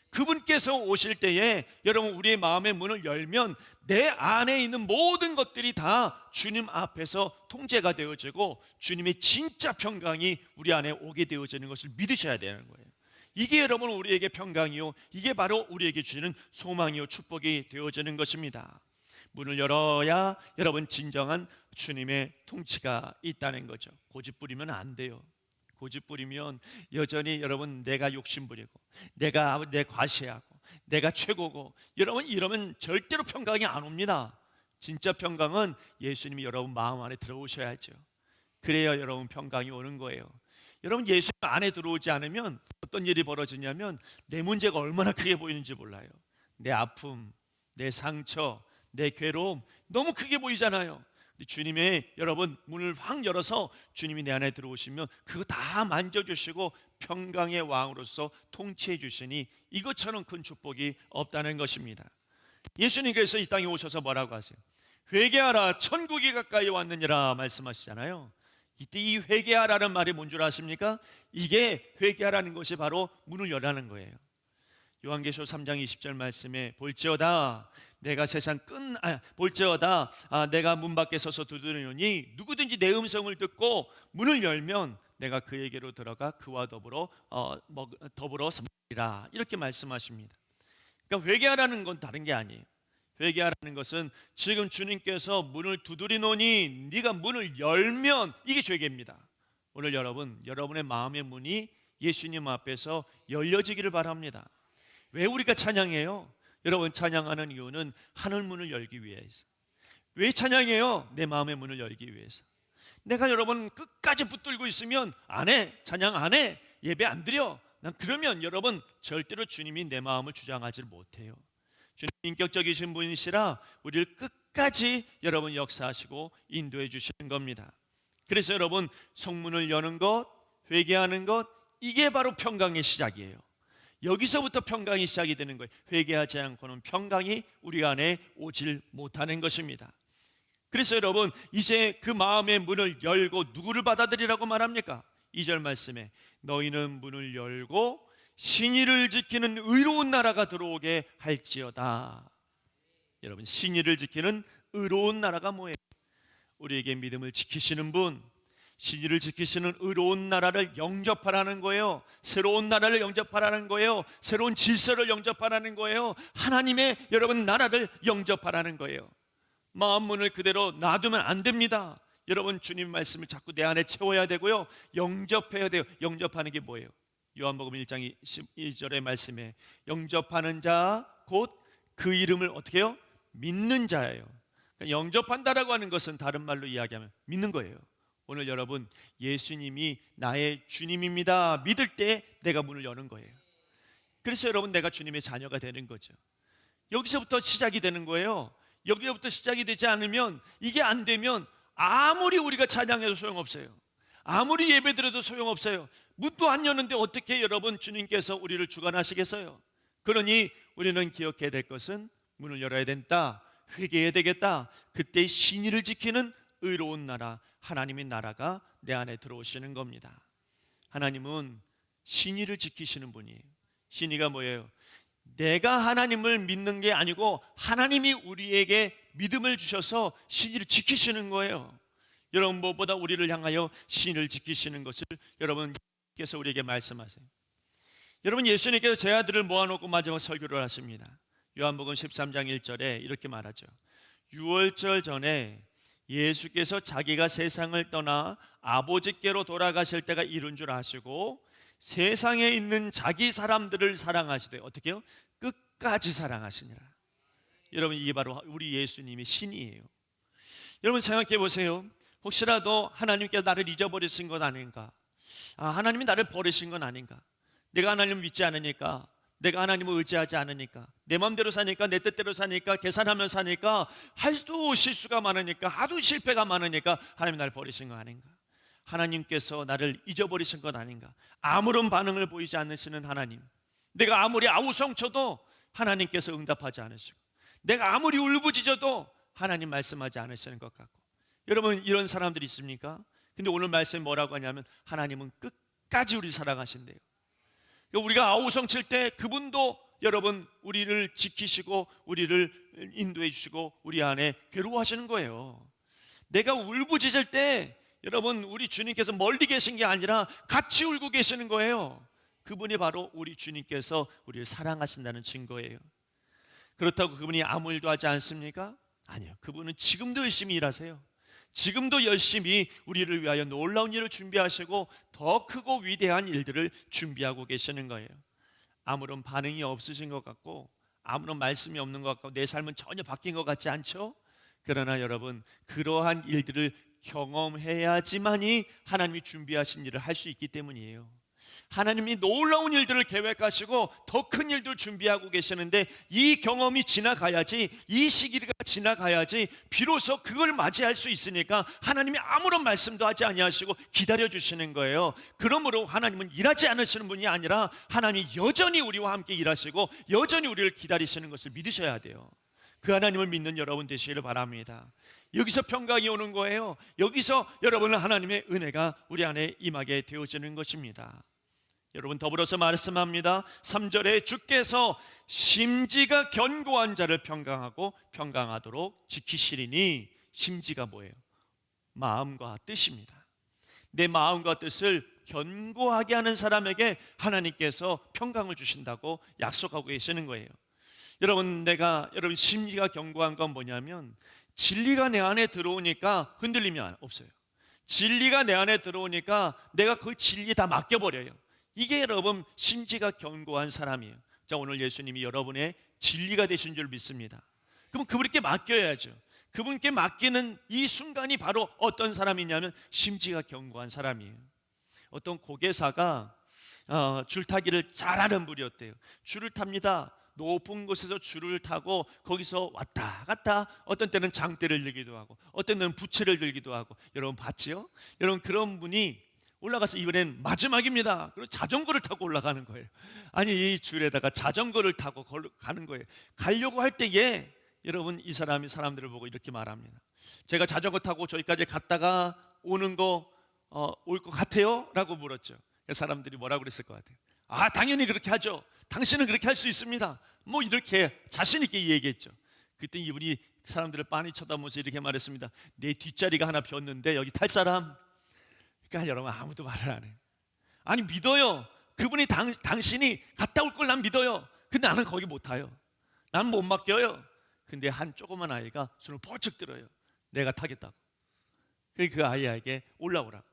그분께서 오실 때에 여러분 우리의 마음의 문을 열면 내 안에 있는 모든 것들이 다 주님 앞에서 통제가 되어지고 주님의 진짜 평강이 우리 안에 오게 되어지는 것을 믿으셔야 되는 거예요. 이게 여러분 우리에게 평강이요, 이게 바로 우리에게 주시는 소망이요 축복이 되어지는 것입니다. 문을 열어야 여러분 진정한 주님의 통치가 있다는 거죠. 고집 부리면 안 돼요. 고집 부리면 여전히 여러분 내가 욕심 부리고 내가 과시하고 내가 최고고 여러분 이러면 절대로 평강이 안 옵니다. 진짜 평강은 예수님이 여러분 마음 안에 들어오셔야죠. 그래야 여러분 평강이 오는 거예요. 여러분 예수님 안에 들어오지 않으면 어떤 일이 벌어지냐면 내 문제가 얼마나 크게 보이는지 몰라요. 내 아픔, 내 상처, 내 괴로움 너무 크게 보이잖아요. 주님의 여러분 문을 확 열어서 주님이 내 안에 들어오시면 그거 다 만져주시고 평강의 왕으로서 통치해 주시니 이것처럼 큰 축복이 없다는 것입니다. 예수님께서 이 땅에 오셔서 뭐라고 하세요? 회개하라 천국이 가까이 왔느니라 말씀하시잖아요. 이때 이 회개하라는 말이 뭔 줄 아십니까? 이게 회개하라는 것이 바로 문을 열라는 거예요. 요한계시록 3장 20절 말씀에 볼지어다 내가 문 밖에 서서 두드리노니 누구든지 내 음성을 듣고 문을 열면 내가 그에게로 들어가 그와 더불어 먹으리라 이렇게 말씀하십니다. 그러니까 회개하라는 건 다른 게 아니에요. 회개하라는 것은 지금 주님께서 문을 두드리노니 네가 문을 열면 이게 회개입니다. 오늘 여러분의 마음의 문이 예수님 앞에서 열려지기를 바랍니다. 왜 우리가 찬양해요? 여러분 찬양하는 이유는 하늘 문을 열기 위해서. 왜 찬양해요? 내 마음의 문을 열기 위해서. 내가 여러분 끝까지 붙들고 있으면 안 해, 찬양 안 해, 예배 안 드려. 난 그러면 여러분 절대로 주님이 내 마음을 주장하지 못해요. 주님 인격적이신 분이시라 우리를 끝까지 여러분 역사하시고 인도해 주시는 겁니다. 그래서 여러분 성문을 여는 것, 회개하는 것 이게 바로 평강의 시작이에요. 여기서부터 평강이 시작이 되는 거예요. 회개하지 않고는 평강이 우리 안에 오질 못하는 것입니다. 그래서 여러분 이제 그 마음의 문을 열고 누구를 받아들이라고 말합니까? 2절 말씀에 너희는 문을 열고 신의를 지키는 의로운 나라가 들어오게 할지어다. 여러분 신의를 지키는 의로운 나라가 뭐예요? 우리에게 믿음을 지키시는 분, 신의를 지키시는 의로운 나라를 영접하라는 거예요. 새로운 나라를 영접하라는 거예요. 새로운 질서를 영접하라는 거예요. 하나님의 여러분 나라를 영접하라는 거예요. 마음 문을 그대로 놔두면 안 됩니다. 여러분 주님 말씀을 자꾸 내 안에 채워야 되고요. 영접해야 돼요. 영접하는 게 뭐예요? 요한복음 1장 12절의 말씀에 영접하는 자 곧 그 이름을 어떻게 해요? 믿는 자예요. 그러니까 영접한다라고 하는 것은 다른 말로 이야기하면 믿는 거예요. 오늘 여러분 예수님이 나의 주님입니다 믿을 때 내가 문을 여는 거예요. 그래서 여러분 내가 주님의 자녀가 되는 거죠. 여기서부터 시작이 되는 거예요. 여기서부터 시작이 되지 않으면 이게 안 되면 아무리 우리가 찬양해도 소용없어요. 아무리 예배드려도 소용없어요. 문도 안 여는데 어떻게 여러분 주님께서 우리를 주관하시겠어요? 그러니 우리는 기억해야 될 것은 문을 열어야 된다, 회개해야 되겠다. 그때 신의를 지키는 의로운 나라, 하나님의 나라가 내 안에 들어오시는 겁니다. 하나님은 신의를 지키시는 분이에요. 신의가 뭐예요? 내가 하나님을 믿는 게 아니고 하나님이 우리에게 믿음을 주셔서 신의를 지키시는 거예요. 여러분 무엇보다 우리를 향하여 신의를 지키시는 것을 여러분께서 우리에게 말씀하세요. 여러분 예수님께서 제 아들을 모아놓고 마지막 설교를 하십니다. 요한복음 13장 1절에 이렇게 말하죠. 유월절 전에 예수께서 자기가 세상을 떠나 아버지께로 돌아가실 때가 이른 줄 아시고 세상에 있는 자기 사람들을 사랑하시되 어떻게 해요? 끝까지 사랑하시니라. 여러분 이게 바로 우리 예수님의 신이에요. 여러분 생각해 보세요. 혹시라도 하나님께서 나를 잊어버리신 것 아닌가? 하나님이 나를 버리신 건 아닌가? 내가 하나님을 믿지 않으니까, 내가 하나님을 의지하지 않으니까, 내 마음대로 사니까, 내 뜻대로 사니까, 계산하며 사니까, 하도 실수가 많으니까, 하도 실패가 많으니까 하나님이 나를 버리신 거 아닌가? 하나님께서 나를 잊어버리신 것 아닌가? 아무런 반응을 보이지 않으시는 하나님, 내가 아무리 아우성쳐도 하나님께서 응답하지 않으시고, 내가 아무리 울부짖어도 하나님 말씀하지 않으시는 것 같고, 여러분 이런 사람들이 있습니까? 근데 오늘 말씀이 뭐라고 하냐면 하나님은 끝까지 우리를 사랑하신대요. 우리가 아우성칠 때 그분도 여러분 우리를 지키시고 우리를 인도해 주시고 우리 안에 괴로워하시는 거예요. 내가 울부짖을 때 여러분 우리 주님께서 멀리 계신 게 아니라 같이 울고 계시는 거예요. 그분이 바로 우리 주님께서 우리를 사랑하신다는 증거예요. 그렇다고 그분이 아무 일도 하지 않습니까? 아니요. 그분은 지금도 열심히 일하세요. 지금도 열심히 우리를 위하여 놀라운 일을 준비하시고 더 크고 위대한 일들을 준비하고 계시는 거예요. 아무런 반응이 없으신 것 같고 아무런 말씀이 없는 것 같고 내 삶은 전혀 바뀐 것 같지 않죠? 그러나 여러분, 그러한 일들을 경험해야지만이 하나님이 준비하신 일을 할 수 있기 때문이에요. 하나님이 놀라운 일들을 계획하시고 더 큰 일들을 준비하고 계시는데, 이 경험이 지나가야지, 이 시기가 지나가야지 비로소 그걸 맞이할 수 있으니까 하나님이 아무런 말씀도 하지 아니하시고 기다려 주시는 거예요. 그러므로 하나님은 일하지 않으시는 분이 아니라 하나님이 여전히 우리와 함께 일하시고 여전히 우리를 기다리시는 것을 믿으셔야 돼요. 그 하나님을 믿는 여러분 되시기를 바랍니다. 여기서 평강이 오는 거예요. 여기서 여러분은 하나님의 은혜가 우리 안에 임하게 되어지는 것입니다. 여러분, 더불어서 말씀합니다. 3절에 주께서 심지가 견고한 자를 평강하고 평강하도록 지키시리니, 심지가 뭐예요? 마음과 뜻입니다. 내 마음과 뜻을 견고하게 하는 사람에게 하나님께서 평강을 주신다고 약속하고 계시는 거예요. 여러분, 여러분 심리가 견고한 건 뭐냐면, 진리가 내 안에 들어오니까 흔들림이 없어요. 진리가 내 안에 들어오니까 내가 그 진리에 다 맡겨버려요. 이게 여러분 심지가 견고한 사람이에요. 자, 오늘 예수님이 여러분의 진리가 되신 줄 믿습니다. 그럼 그분께 맡겨야죠. 그분께 맡기는 이 순간이 바로 어떤 사람이냐면 심지가 견고한 사람이에요. 어떤 고개사가 줄타기를 잘하는 분이었대요. 줄을 탑니다. 높은 곳에서 줄을 타고 거기서 왔다 갔다, 어떤 때는 장대를 들기도 하고 어떤 때는 부채를 들기도 하고. 여러분 봤지요? 여러분, 그런 분이 올라가서 이번엔 마지막입니다. 그리고 자전거를 타고 올라가는 거예요. 아니, 이 줄에다가 자전거를 타고 가는 거예요. 가려고 할 때에 여러분, 이 사람이 사람들을 보고 이렇게 말합니다. 제가 자전거 타고 저기까지 갔다가 오는 거 올 것 같아요? 라고 물었죠. 사람들이 뭐라고 그랬을 것 같아요? 아, 당연히 그렇게 하죠. 당신은 그렇게 할 수 있습니다. 뭐 이렇게 자신 있게 얘기했죠. 그때 이분이 사람들을 빤히 쳐다보면서 이렇게 말했습니다. 내 뒷자리가 하나 비었는데 여기 탈 사람? 그러니까 여러분, 아무도 말을 안 해요. 아니, 믿어요. 그분이 당신이 갔다 올 걸 난 믿어요. 근데 나는 거기 못 타요. 난 못 맡겨요. 근데 한 조그만 아이가 손을 번쩍 들어요. 내가 타겠다고. 그 아이에게 올라오라고.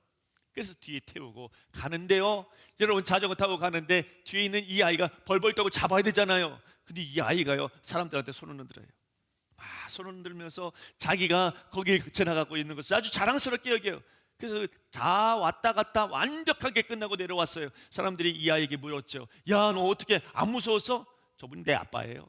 그래서 뒤에 태우고 가는데요, 여러분, 자전거 타고 가는데 뒤에 있는 이 아이가 벌벌 떠고 잡아야 되잖아요. 근데 이 아이가요, 사람들한테 손을 흔들어요. 손을 흔들면서 자기가 거기에 지나가고 있는 것을 아주 자랑스럽게 여겨요. 그래서 다 왔다 갔다 완벽하게 끝나고 내려왔어요. 사람들이 이 아이에게 물었죠. 야, 너 어떻게 안 무서웠어? 저분이 내 아빠예요.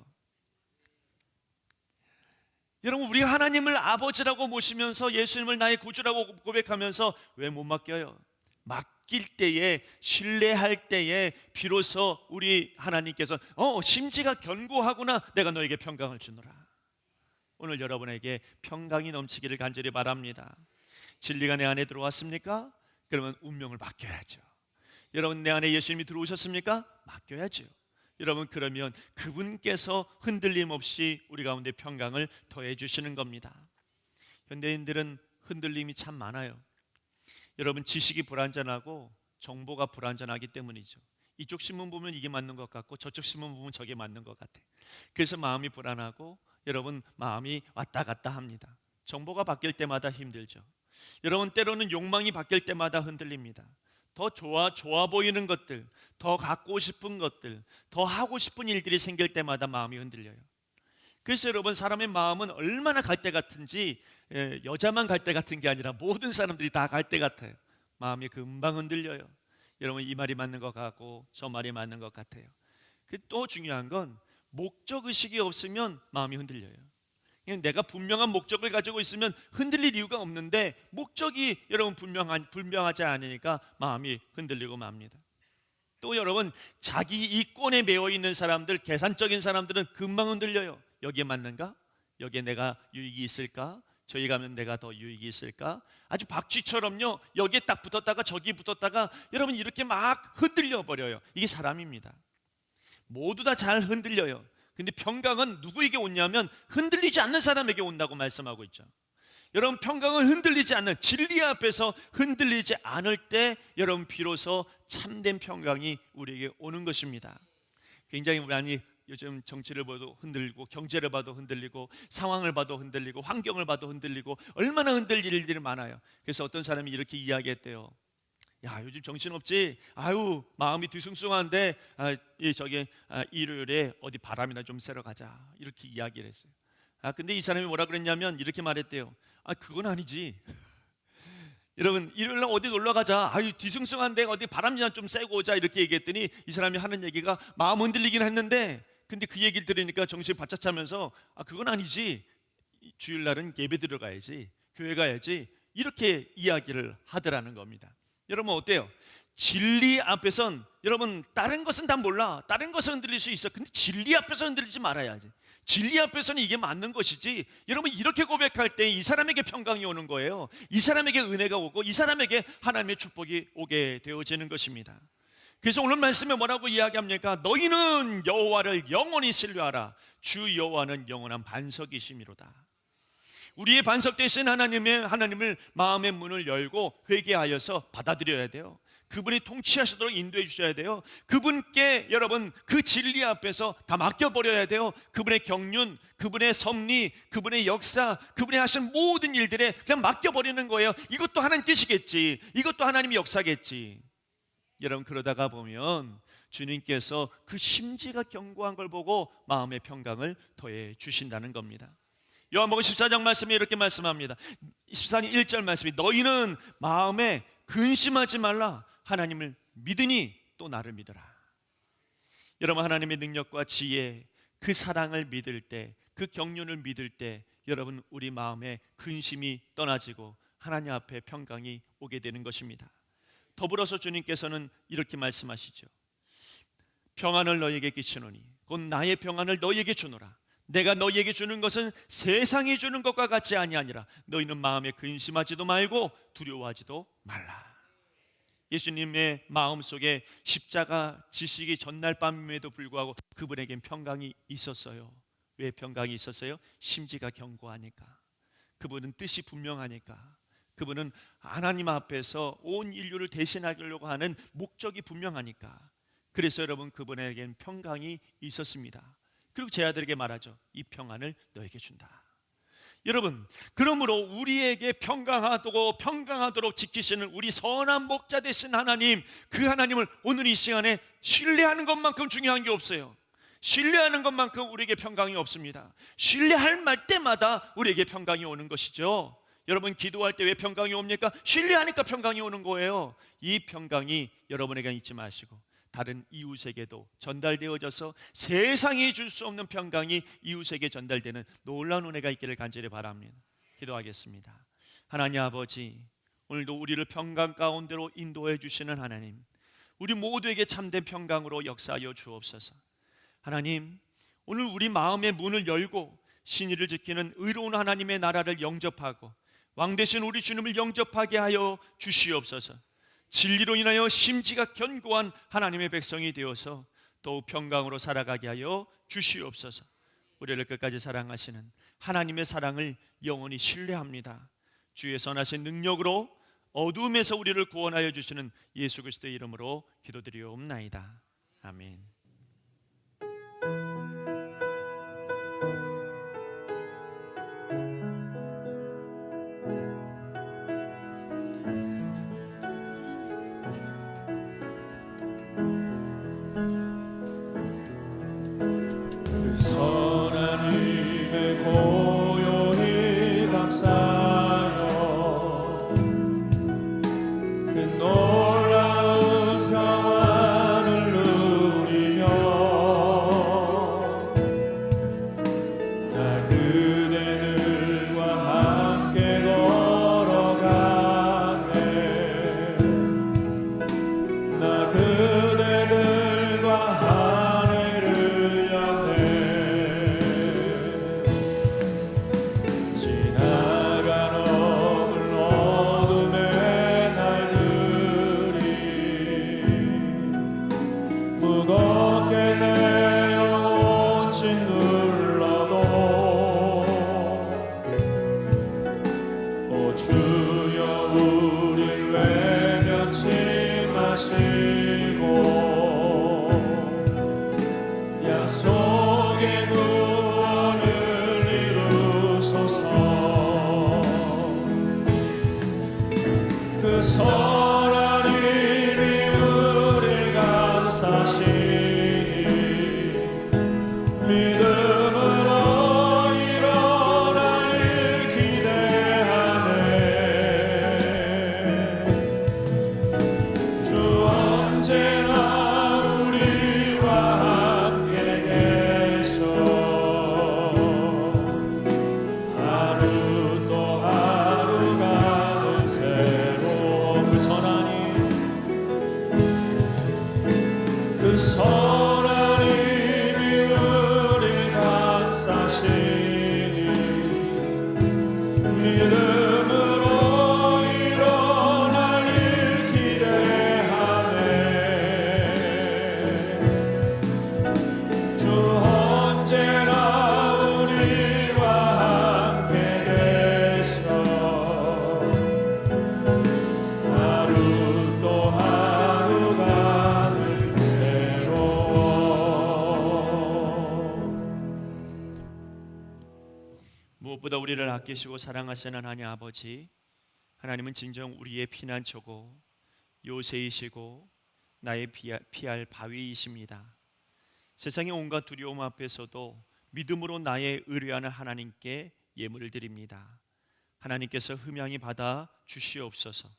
여러분, 우리 하나님을 아버지라고 모시면서 예수님을 나의 구주라고 고백하면서 왜 못 맡겨요? 맡길 때에, 신뢰할 때에 비로소 우리 하나님께서 심지가 견고하구나, 내가 너에게 평강을 주노라. 오늘 여러분에게 평강이 넘치기를 간절히 바랍니다. 진리가 내 안에 들어왔습니까? 그러면 운명을 맡겨야죠. 여러분, 내 안에 예수님이 들어오셨습니까? 맡겨야죠. 여러분, 그러면 그분께서 흔들림 없이 우리 가운데 평강을 더해 주시는 겁니다. 현대인들은 흔들림이 참 많아요. 여러분, 지식이 불완전하고 정보가 불완전하기 때문이죠. 이쪽 신문 보면 이게 맞는 것 같고 저쪽 신문 보면 저게 맞는 것 같아요. 그래서 마음이 불안하고 여러분, 마음이 왔다 갔다 합니다. 정보가 바뀔 때마다 힘들죠. 여러분, 때로는 욕망이 바뀔 때마다 흔들립니다. 더 좋아 보이는 것들, 더 갖고 싶은 것들, 더 하고 싶은 일들이 생길 때마다 마음이 흔들려요. 그래서 여러분, 사람의 마음은 얼마나 갈대 같은지, 여자만 갈대 같은 게 아니라 모든 사람들이 다 갈대 같아요. 마음이 금방 흔들려요. 여러분, 이 말이 맞는 것 같고 저 말이 맞는 것 같아요. 또 중요한 건 목적의식이 없으면 마음이 흔들려요. 내가 분명한 목적을 가지고 있으면 흔들릴 이유가 없는데, 목적이 여러분 분명하지 않으니까 마음이 흔들리고 맙니다. 또 여러분, 자기 이권에 매여 있는 사람들, 계산적인 사람들은 금방 흔들려요. 여기에 맞는가? 여기에 내가 유익이 있을까? 저기 가면 내가 더 유익이 있을까? 아주 박쥐처럼요, 여기에 딱 붙었다가 저기 붙었다가 여러분 이렇게 막 흔들려 버려요. 이게 사람입니다. 모두 다 잘 흔들려요. 근데 평강은 누구에게 오냐면 흔들리지 않는 사람에게 온다고 말씀하고 있죠. 여러분, 평강은 흔들리지 않는, 진리 앞에서 흔들리지 않을 때 여러분 비로소 참된 평강이 우리에게 오는 것입니다. 굉장히 많이 요즘 정치를 봐도 흔들리고, 경제를 봐도 흔들리고, 상황을 봐도 흔들리고, 환경을 봐도 흔들리고, 얼마나 흔들릴 일들이 많아요. 그래서 어떤 사람이 이렇게 이야기했대요. 야, 요즘 정신없지? 아유, 마음이 뒤숭숭한데 일요일에 어디 바람이나 좀 쐬러 가자, 이렇게 이야기를 했어요. 근데 이 사람이 뭐라 그랬냐면 이렇게 말했대요. 그건 아니지. 여러분, 일요일날 어디 놀러 가자. 뒤숭숭한데 어디 바람이나 좀 쐬고 오자. 이렇게 얘기했더니 이 사람이 하는 얘기가 마음 흔들리긴 했는데, 근데 그 얘기를 들으니까 정신이 바짝 차면서 그건 아니지. 주일날은 예배 들어가야지, 교회 가야지, 이렇게 이야기를 하더라는 겁니다. 여러분 어때요? 진리 앞에선, 여러분 다른 것은 다 몰라, 다른 것은 흔들릴 수 있어. 근데 진리 앞에서 흔들리지 말아야지. 진리 앞에서는 이게 맞는 것이지. 여러분 이렇게 고백할 때 이 사람에게 평강이 오는 거예요. 이 사람에게 은혜가 오고 이 사람에게 하나님의 축복이 오게 되어지는 것입니다. 그래서 오늘 말씀에 뭐라고 이야기합니까? 너희는 여호와를 영원히 신뢰하라. 주 여호와는 영원한 반석이심이로다. 우리의 반석 되신 하나님을 마음의 문을 열고 회개하여서 받아들여야 돼요. 그분이 통치하시도록 인도해 주셔야 돼요. 그분께 여러분 그 진리 앞에서 다 맡겨버려야 돼요. 그분의 경륜, 그분의 섭리, 그분의 역사, 그분이 하신 모든 일들에 그냥 맡겨버리는 거예요. 이것도 하나님 뜻이겠지, 이것도 하나님의 역사겠지. 여러분 그러다가 보면 주님께서 그 심지가 견고한 걸 보고 마음의 평강을 더해 주신다는 겁니다. 요한복음 14장 말씀에 이렇게 말씀합니다. 14장 1절 말씀이 너희는 마음에 근심하지 말라. 하나님을 믿으니 또 나를 믿어라. 여러분 하나님의 능력과 지혜, 그 사랑을 믿을 때, 그 경륜을 믿을 때 여러분 우리 마음에 근심이 떠나지고 하나님 앞에 평강이 오게 되는 것입니다. 더불어서 주님께서는 이렇게 말씀하시죠. 평안을 너희에게 끼치노니 곧 나의 평안을 너희에게 주노라. 내가 너희에게 주는 것은 세상이 주는 것과 같이 아니하니라. 너희는 마음에 근심하지도 말고 두려워하지도 말라. 예수님의 마음속에 십자가 지시기 전날 밤임에도 불구하고 그분에겐 평강이 있었어요. 왜 평강이 있었어요? 심지가 견고하니까. 그분은 뜻이 분명하니까. 그분은 하나님 앞에서 온 인류를 대신하려고 하는 목적이 분명하니까. 그래서 여러분 그분에겐 평강이 있었습니다. 그리고 제 아들에게 말하죠. 이 평안을 너에게 준다. 여러분 그러므로 우리에게 평강하도록 지키시는 우리 선한 목자 되신 하나님, 그 하나님을 오늘 이 시간에 신뢰하는 것만큼 중요한 게 없어요. 신뢰하는 것만큼 우리에게 평강이 없습니다. 신뢰할 때마다 우리에게 평강이 오는 것이죠. 여러분 기도할 때 왜 평강이 옵니까? 신뢰하니까 평강이 오는 거예요. 이 평강이 여러분에게 잊지 마시고 다른 이웃에게도 전달되어져서 세상이 줄 수 없는 평강이 이웃에게 전달되는 놀라운 은혜가 있기를 간절히 바랍니다. 기도하겠습니다. 하나님 아버지, 오늘도 우리를 평강 가운데로 인도해 주시는 하나님, 우리 모두에게 참된 평강으로 역사하여 주옵소서. 하나님, 오늘 우리 마음의 문을 열고 신의를 지키는 의로운 하나님의 나라를 영접하고 왕 되신 우리 주님을 영접하게 하여 주시옵소서. 진리로 인하여 심지가 견고한 하나님의 백성이 되어서 더욱 평강으로 살아가게 하여 주시옵소서. 우리를 끝까지 사랑하시는 하나님의 사랑을 영원히 신뢰합니다. 주의 선하신 능력으로 어두움에서 우리를 구원하여 주시는 예수 그리스도의 이름으로 기도드리옵나이다. 아멘.
놀라운 평안을 누리며
우리를 아끼시고 사랑하시는 하나님 아버지, 하나님은 진정 우리의 피난처고 요새이시고 나의 피할 바위이십니다. 세상의 온갖 두려움 앞에서도 믿음으로 나의 의뢰하는 하나님께 예물을 드립니다. 하나님께서 흠양히 받아 주시옵소서.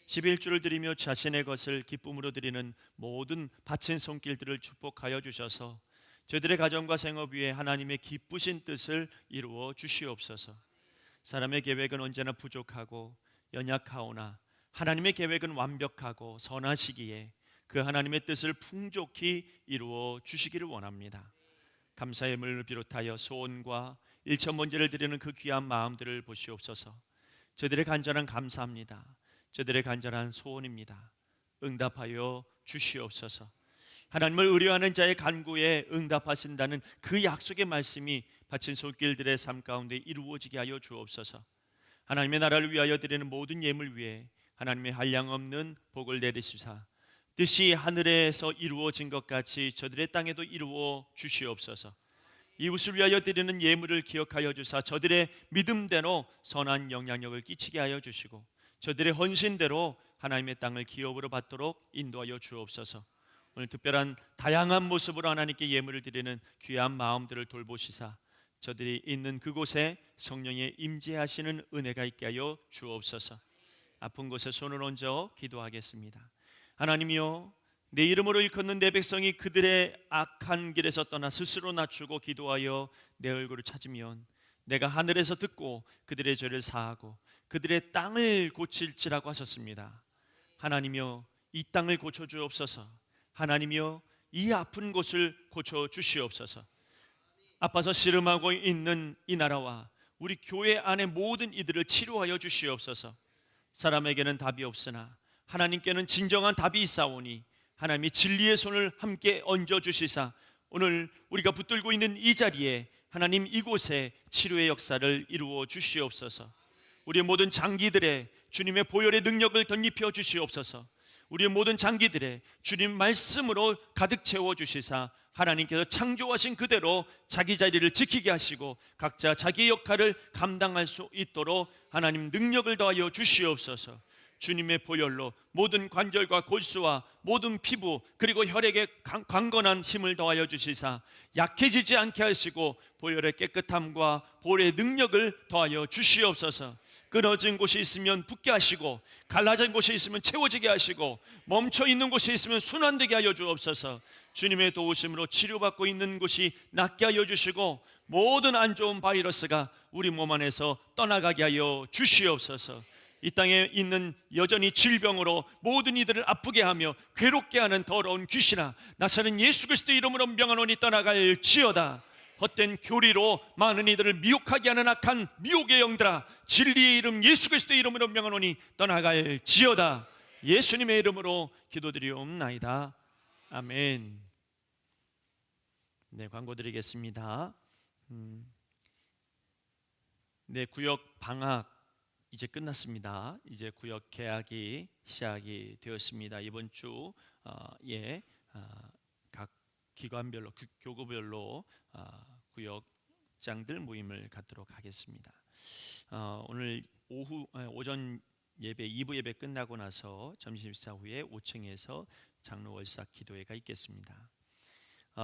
11주를 드리며 자신의 것을 기쁨으로 드리는 모든 바친 손길들을 축복하여 주셔서 저들의 가정과 생업 위에 하나님의 기쁘신 뜻을 이루어 주시옵소서. 사람의 계획은 언제나 부족하고 연약하오나 하나님의 계획은 완벽하고 선하시기에 그 하나님의 뜻을 풍족히 이루어 주시기를 원합니다. 감사의 예물을 비롯하여 소원과 일천번제를 드리는 그 귀한 마음들을 보시옵소서. 저들의 간절한 감사합니다. 저들의 간절한 소원입니다. 응답하여 주시옵소서. 하나님을 의뢰하는 자의 간구에 응답하신다는 그 약속의 말씀이 바친 손길들의 삶 가운데 이루어지게 하여 주옵소서. 하나님의 나라를 위하여 드리는 모든 예물 위에 하나님의 한량없는 복을 내리시사 뜻이 하늘에서 이루어진 것 같이 저들의 땅에도 이루어 주시옵소서. 이웃을 위하여 드리는 예물을 기억하여 주사 저들의 믿음대로 선한 영향력을 끼치게 하여 주시고 저들의 헌신대로 하나님의 땅을 기업으로 받도록 인도하여 주옵소서. 오늘 특별한 다양한 모습으로 하나님께 예물을 드리는 귀한 마음들을 돌보시사 저들이 있는 그곳에 성령의 임재하시는 은혜가 있게 하여 주옵소서. 아픈 곳에 손을 얹어 기도하겠습니다. 하나님이여, 내 이름으로 일컫는 내 백성이 그들의 악한 길에서 떠나 스스로 낮추고 기도하여 내 얼굴을 찾으면 내가 하늘에서 듣고 그들의 죄를 사하고 그들의 땅을 고칠지라고 하셨습니다. 하나님이여, 이 땅을 고쳐주옵소서. 하나님이여, 이 아픈 곳을 고쳐주시옵소서. 아파서 씨름하고 있는 이 나라와 우리 교회 안의 모든 이들을 치료하여 주시옵소서. 사람에게는 답이 없으나 하나님께는 진정한 답이 있사오니 하나님이 진리의 손을 함께 얹어주시사 오늘 우리가 붙들고 있는 이 자리에 하나님 이곳에 치료의 역사를 이루어 주시옵소서. 우리의 모든 장기들의 주님의 보혈의 능력을 덧입혀 주시옵소서. 우리의 모든 장기들의 주님 말씀으로 가득 채워 주시사 하나님께서 창조하신 그대로 자기 자리를 지키게 하시고 각자 자기의 역할을 감당할 수 있도록 하나님 능력을 더하여 주시옵소서. 주님의 보혈로 모든 관절과 골수와 모든 피부 그리고 혈액에 강건한 힘을 더하여 주시사 약해지지 않게 하시고 보혈의 깨끗함과 보혈의 능력을 더하여 주시옵소서. 끊어진 곳이 있으면 붙게 하시고 갈라진 곳이 있으면 채워지게 하시고 멈춰 있는 곳이 있으면 순환되게 하여 주옵소서. 주님의 도우심으로 치료받고 있는 곳이 낫게 하여 주시고 모든 안 좋은 바이러스가 우리 몸 안에서 떠나가게 하여 주시옵소서. 이 땅에 있는 여전히 질병으로 모든 이들을 아프게 하며 괴롭게 하는 더러운 귀신아, 나사는 예수 그리스도 이름으로 명하노니 떠나갈지어다. 헛된 교리로 많은 이들을 미혹하게 하는 악한 미혹의 영들아, 진리의 이름 예수 그리스도 이름으로 명하노니 떠나갈지어다. 예수님의 이름으로 기도드리옵나이다. 아멘. 네, 광고 드리겠습니다. 네, 구역 방학 이제 끝났습니다. 이제 구역 개학이 시작이 되었습니다. 이번 주에 각 기관별로 교구별로 구역장들 모임을 갖도록 하겠습니다. 오늘 오전 예배 2부 예배 끝나고 나서 점심 식사 후에 5층에서 장로 월삭 기도회가 있겠습니다.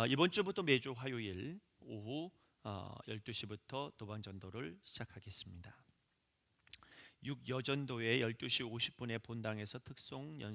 이번 주부터 매주 화요일 오후 12시부터 도방전도를 시작하겠습니다. 6여전도회 12시 50분에 본당에서 특송